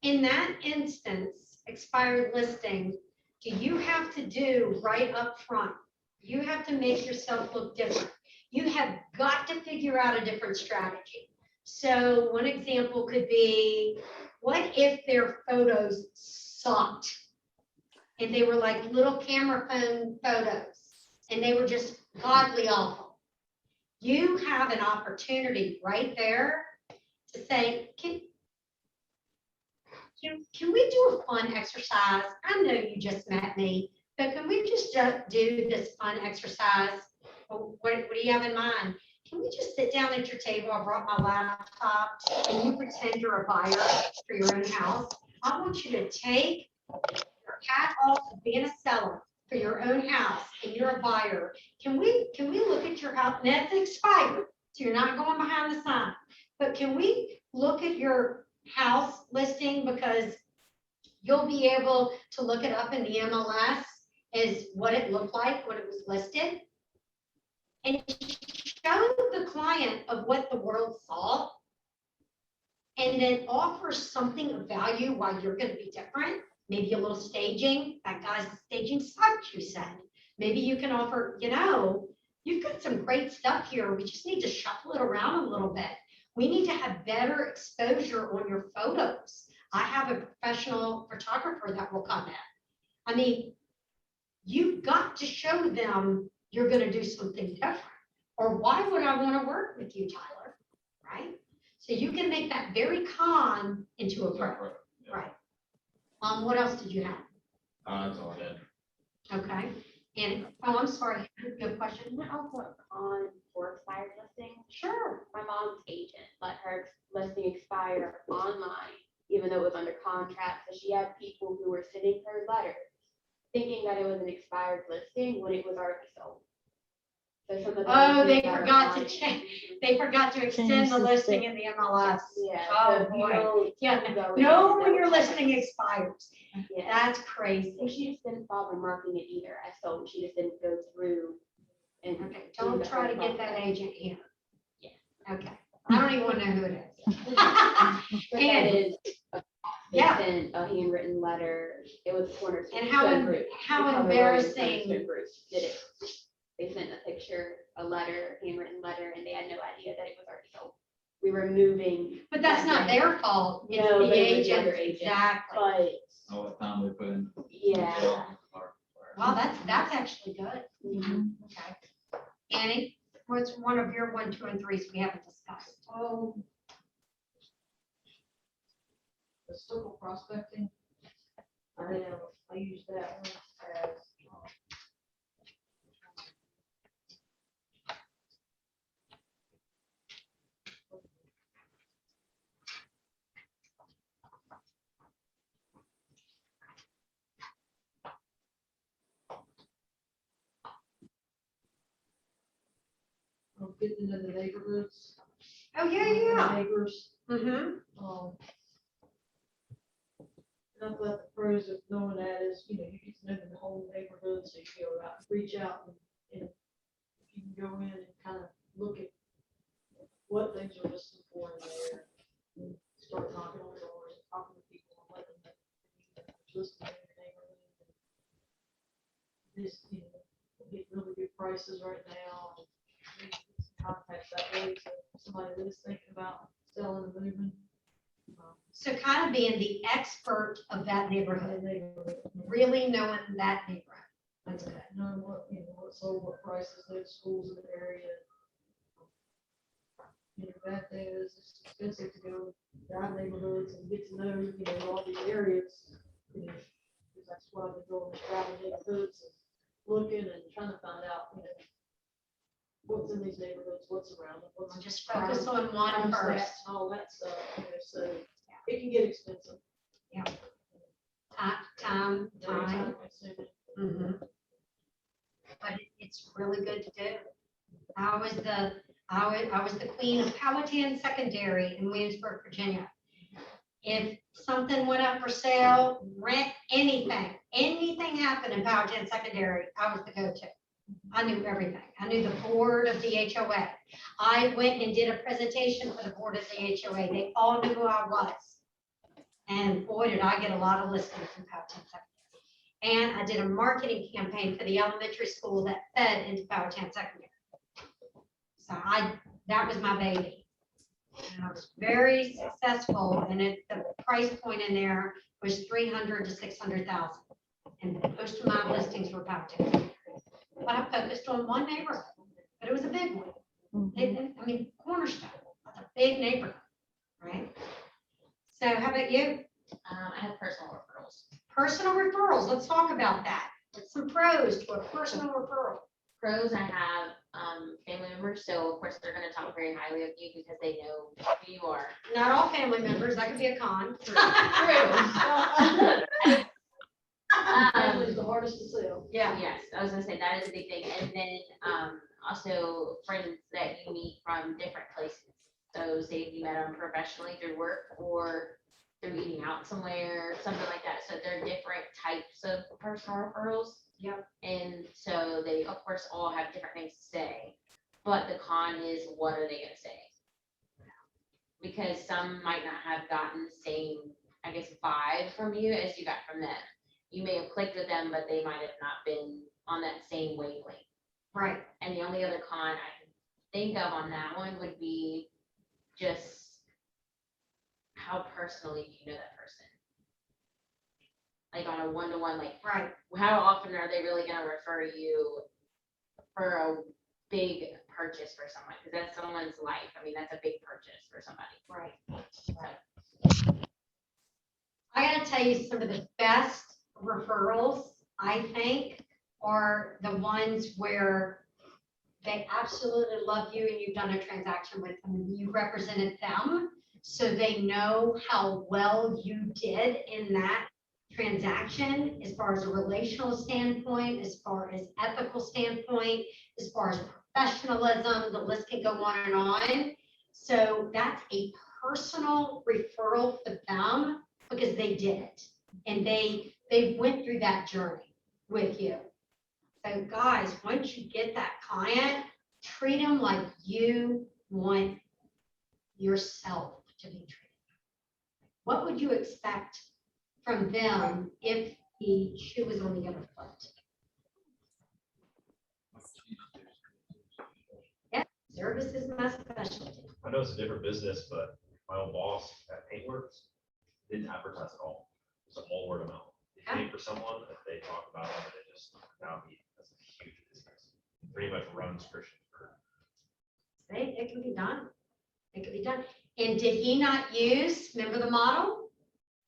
in that instance, expired listing, do you have to do right up front? You have to make yourself look different. You have got to figure out a different strategy. So one example could be, what if their photos sucked? And they were like little camera phone photos, and they were just godly awful. You have an opportunity right there to say, Can we do a fun exercise? I know you just met me, but can we just do this fun exercise? What do you have in mind? Can we just sit down at your table? I brought my laptop and you pretend you're a buyer for your own house. I want you to take your hat off of being a seller for your own house and you're a buyer. Can we look at your house? And it's expired, so you're not going behind the sign. But can we look at your house listing, because you'll be able to look it up in the MLS as what it looked like when it was listed. And show the client of what the world saw. And then offer something of value why you're gonna be different. Maybe a little staging, that guy's staging sucks, you said. Maybe you can offer, you've got some great stuff here. We just need to shuffle it around a little bit. We need to have better exposure on your photos. I have a professional photographer that will come in. I mean, you've got to show them you're gonna do something different. Or why would I wanna work with you, Tyler, right? So you can make that very con into a pro, right? What else did you have? That's all I had. Okay, and, I'm sorry, good question. Isn't it also on for expired listings? Sure. My mom's agent let her listing expire online, even though it was under contract. So she had people who were sending her letters thinking that it was an expired listing when it was already sold. So some of the Oh, they listings that are forgot to on- change, they forgot to extend Change the the listing stick. in the MLS. Yeah. Oh, so if you boy. don't Yeah, go in no, and when your double check listing it. expires. Yeah. That's And crazy. she just didn't bother marking it either as sold. She just didn't go through and. Okay, do don't the try to whole get that process. agent here. Yeah. Okay, I don't even want to know who it is. But that And- is, they Yeah. sent a handwritten letter. It was Cornerstone. And how Group. how The Keller Williams embarrassing. Cornerstone Group did it. They sent a picture, a letter, handwritten letter, and they had no idea that it was already sold. We were moving. But that's that not day. their fault, it's No, the but it was the agent, other agent. exactly. But, All the time we put in. yeah. Wow, that's actually good, Mhm. okay. Annie, what's one of your 1, 2, and 3s we haven't discussed? The circle prospecting. I use that one as, getting into the neighborhoods. Oh, yeah. Neighbors, Mm-hmm. and I thought the pros of knowing that is, you get to know the whole neighborhood, so you go out, reach out and you can go in and kind of look at what things are listed for in there. And start knocking on doors and talking to people and letting them know that there's listed in your neighborhood. This, get really good prices right now. And maybe get some contacts that way, so if somebody is thinking about selling and moving. So kind of being the expert of that neighborhood, really knowing that neighborhood. That's good. Knowing what, what's sold, what prices, those schools in the area. Bad thing is it's expensive to go drive neighborhoods and get to know, all these areas. Because that's why I've been going to driving neighborhoods and looking and trying to find out, what's in these neighborhoods, what's around them, what's. Just focus on one crime first. stats and all that stuff, so it can get expensive. Time. Very consuming. Mhm. But it's really good to do. I was the queen of Powhatan Secondary in Williamsburg, Virginia. If something went up for sale, rent, anything happened in Powhatan Secondary, I was the go-to. I knew everything. I knew the board of the HOA. I went and did a presentation for the board of the HOA. They all knew who I was. And boy, did I get a lot of listings in Powhatan Secondary. And I did a marketing campaign for the elementary school that fed into Powhatan Secondary. So that was my baby. And I was very successful, and the price point in there was 300 to 600,000. And most of my listings were Powhatan. But I focused on one neighborhood, but it was a big one. Cornerstone, a big neighborhood, right? So how about you? I Personal referrals, let's talk about that. What's some pros to a personal referral? Pros, I have, family members, so of course they're gonna talk very highly of you because they know who you are. Not all family members, that could be a con. Family's the hardest to sell. Yeah, Yes, I was gonna say that is a big thing, and then, also friends that you meet from different places. So say if you met them professionally through work or through eating out somewhere, something like that, so there are different types of personal referrals. Yep. And so they, of course, all have different things to say, but the con is, what are they gonna say? Because some might not have gotten the same, I guess, vibe from you as you got from them. You may have clicked with them, but they might have not been on that same wavelength. right. And the only other con I can think of on that one would be just how personally you know that person. Like on a one-to-one, like Right, how often are they really gonna refer you for a big purchase for someone? Because that's someone's life. I mean, that's a big purchase for somebody. right. So, I gotta tell you, some of the best referrals, I think, are the ones where they absolutely love you and you've done a transaction with them and you represented them. So they know how well you did in that transaction, as far as a relational standpoint, as far as ethical standpoint, as far as professionalism, the list can go on and on. So that's a personal referral for them because they did it and they went through that journey with you. So guys, once you get that client, treat them like you want yourself to be treated. What would you expect from them if the shoe was on the other foot? Yeah, service is my specialty. I know it's a different business, but my old boss at Paintworks didn't advertise at all. It was all word of mouth. They pay for someone, if they talk about it, they just, now that's a huge business. Pretty much runs Christian for. It can be done. It can be done. And did he not use, remember the model?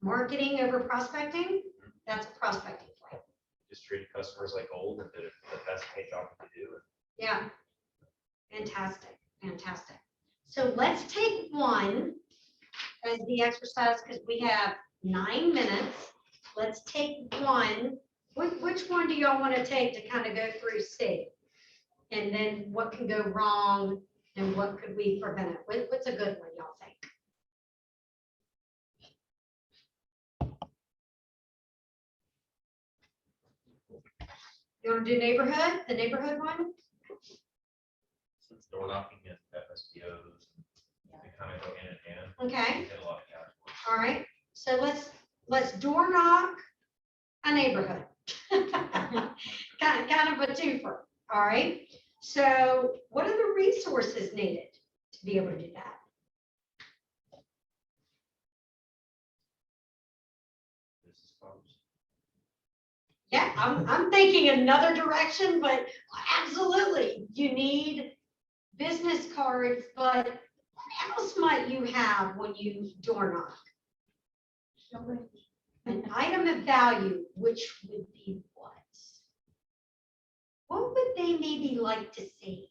Marketing over prospecting? That's a prospecting plan. Just treated customers like gold and did the best paint job they could do. Yeah. Fantastic, fantastic. So let's take one as the exercise, because we have 9 minutes. Let's take one. Which one do y'all want to take to kind of go through C? And then what can go wrong and what could we prevent it? What's a good one, y'all think? You want to do neighborhood, the neighborhood one? Since door knocking and FSBOs, they kind of go hand in hand. Okay. We hit a lot of categories. All right, so let's door knock a neighborhood. Kind of a twofer, all right? So what are the resources needed to be able to do that? Business cards. Yeah, I'm thinking another direction, but absolutely, you need business cards, but what else might you have when you door knock? An item of value, which would be what? What would they maybe like to see?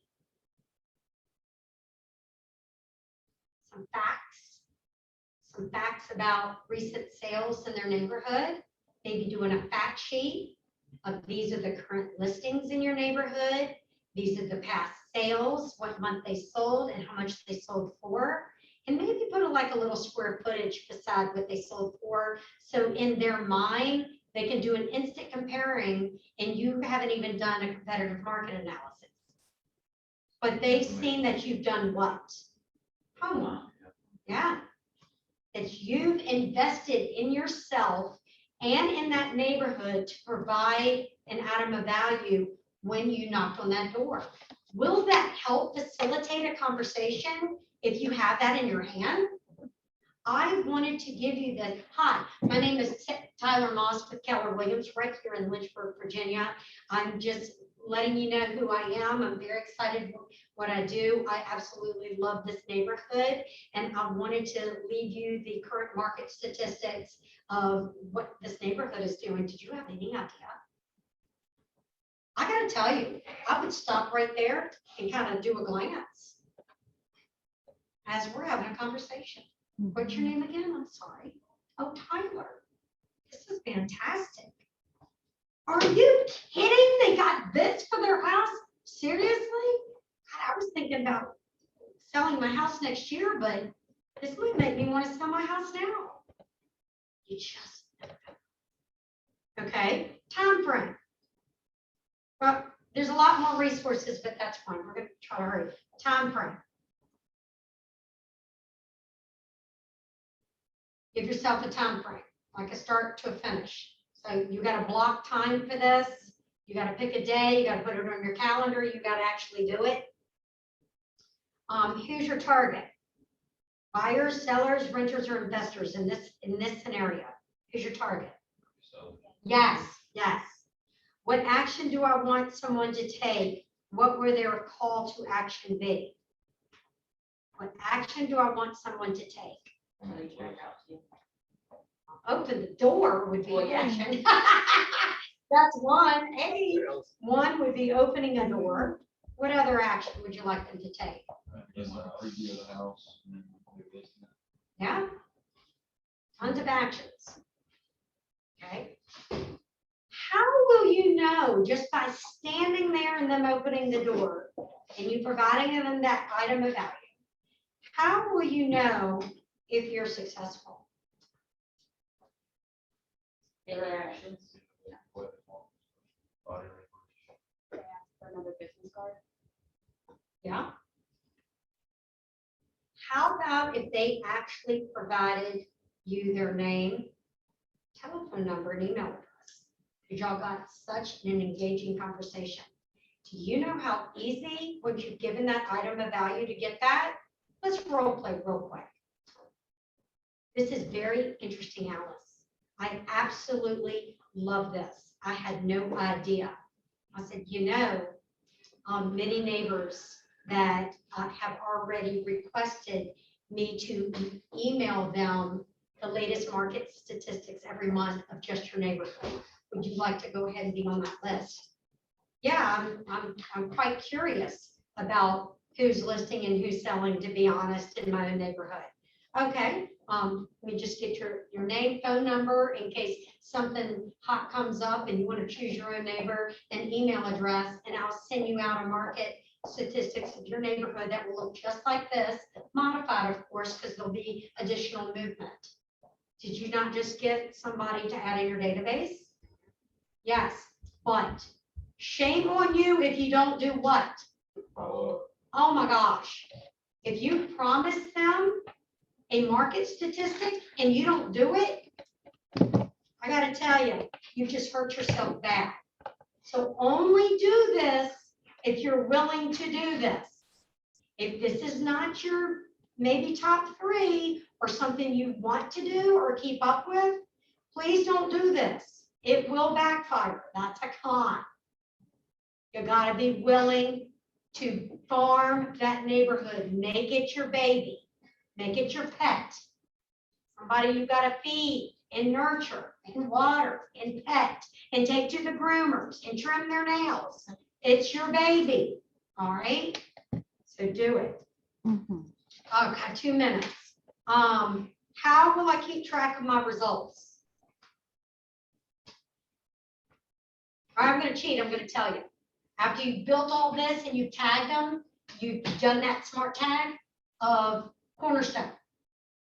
Some facts about recent sales in their neighborhood. Maybe doing a fact sheet of these are the current listings in your neighborhood. These are the past sales, what month they sold and how much they sold for. And maybe put like a little square footage beside what they sold for. So in their mind, they can do an instant comparing and you haven't even done a competitive market analysis. But they've seen that you've done what? Homework. Yeah. That you've invested in yourself and in that neighborhood to provide an item of value when you knocked on that door. Will that help facilitate a conversation if you have that in your hand? I wanted to give you this. Hi, my name is Tyler Moss with Keller Williams, right here in Lynchburg, Virginia. I'm just letting you know who I am. I'm very excited what I do. I absolutely love this neighborhood, and I wanted to leave you the current market statistics of what this neighborhood is doing. Did you have any idea? I gotta tell you, I would stop right there and kind of do a glance as we're having a conversation. What's your name again? I'm sorry. Oh, Tyler. This is fantastic. Are you kidding? They got this for their house? Seriously? God, I was thinking about selling my house next year, but this might make me want to sell my house now. You just never know. Okay, time frame. Well, there's a lot more resources, but that's fine. We're gonna try to hurry. Time frame. Give yourself a time frame, like a start to a finish. So you got to block time for this. You got to pick a day. You got to put it on your calendar. You got to actually do it. Who's your target? Buyers, sellers, renters, or investors in this scenario? Who's your target? So Yes, yes. What action do I want someone to take? What will their call to action be? What action do I want someone to take? Reach back out to you. Open the door would be Well, an yeah. action. That's one. Hey, one would be opening a door. What other action would you like them to take? just like a preview of the house and then do this. Yeah? Tons of actions. Okay? How will you know just by standing there and them opening the door and you providing them that item of value? How will you know if you're successful? Daily actions. Another business card. Yeah? How about if they actually provided you their name, telephone number, and email address? Because y'all got such an engaging conversation. Do you know how easy, once you've given that item of value, to get that? Let's role play real quick. This is very interesting, Alice. I absolutely love this. I had no idea. I said, you know, many neighbors that have already requested me to email them the latest market statistics every month of just your neighborhood. Would you like to go ahead and be on that list? Yeah, I'm quite curious about who's listing and who's selling, to be honest, in my own neighborhood. Okay, let me just get your name, phone number in case something hot comes up and you want to choose your own neighbor, and email address, and I'll send you out a market statistics of your neighborhood that will look just like this, modified, of course, because there'll be additional movement. Did you not just get somebody to add in your database? Yes, but shame on you if you don't do what? Oh my gosh. If you promise them a market statistic and you don't do it, I gotta tell you, you just hurt yourself bad. So only do this if you're willing to do this. If this is not your maybe top 3 or something you want to do or keep up with, please don't do this. It will backfire. That's a con. You gotta be willing to farm that neighborhood. Make it your baby. Make it your pet. Somebody you gotta feed and nurture and water and pet and take to the groomers and trim their nails. It's your baby, all right? So do it. Mhm. Oh, got 2 minutes. How will I keep track of my results? All right, I'm gonna cheat, I'm gonna tell you. After you've built all this and you've tagged them, you've done that smart tag of Cornerstone.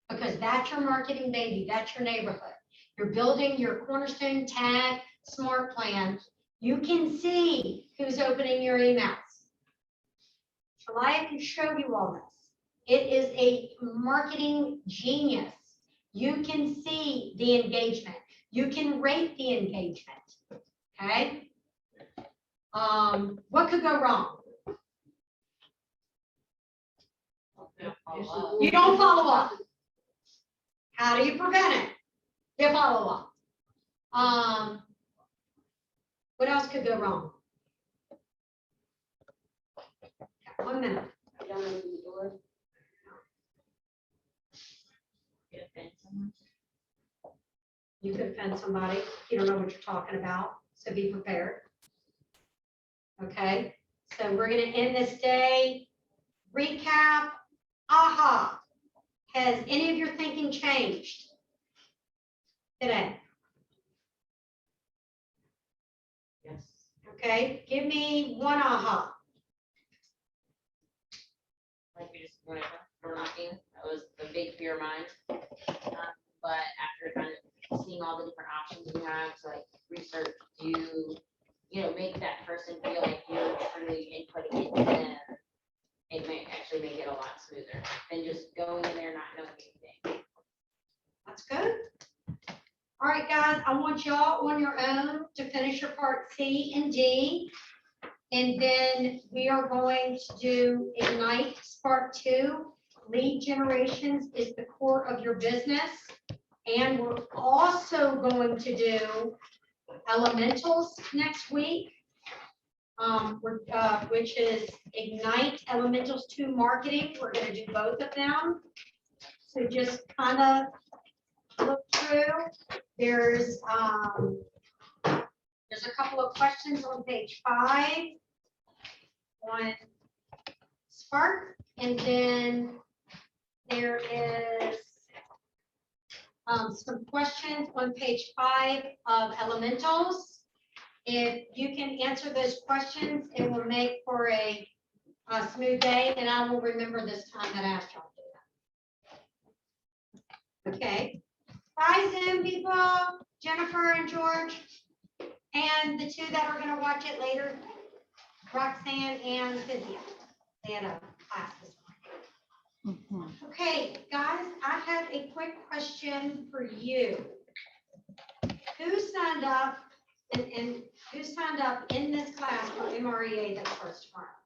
Because that's your marketing baby, that's your neighborhood. You're building your Cornerstone tag smart plan. You can see who's opening your emails. Shalaya can show you all this. It is a marketing genius. You can see the engagement. You can rate the engagement, okay? What could go wrong? You don't follow up. How do you prevent it? You follow up. What else could go wrong? 1 minute. Don't open the door. Get offended someone. You could offend somebody. You don't know what you're talking about, so be prepared. Okay, so we're gonna end this day. Recap, aha. Has any of your thinking changed today? Yes. Okay, give me one aha. Like we just went over, door knocking, that was the big fear of mine. But after kind of seeing all the different options we have to like research, make that person feel like you're truly inputting into them, it may actually make it a lot smoother than just going in there not knowing anything. That's good. All right, guys, I want y'all on your own to finish your part C and D. And then we are going to do Ignite Part 2. Lead generations is the core of your business. And we're also going to do elementals next week, which is Ignite Elementals 2 Marketing. We're going to do both of them. So just kind of look through. There's a couple of questions on page 5 on Spark, and then there is some questions on page 5 of Elementals. If you can answer those questions, it will make for a smooth day, and I will remember this time that I asked y'all to do that. Okay. Bye, Zoom people, Jennifer and George, and the two that are going to watch it later, Roxanne and Cynthia. They had a class this morning. Mhm. Okay, guys, I have a quick question for you. Who signed up and who signed up in this class for MREA that starts tomorrow?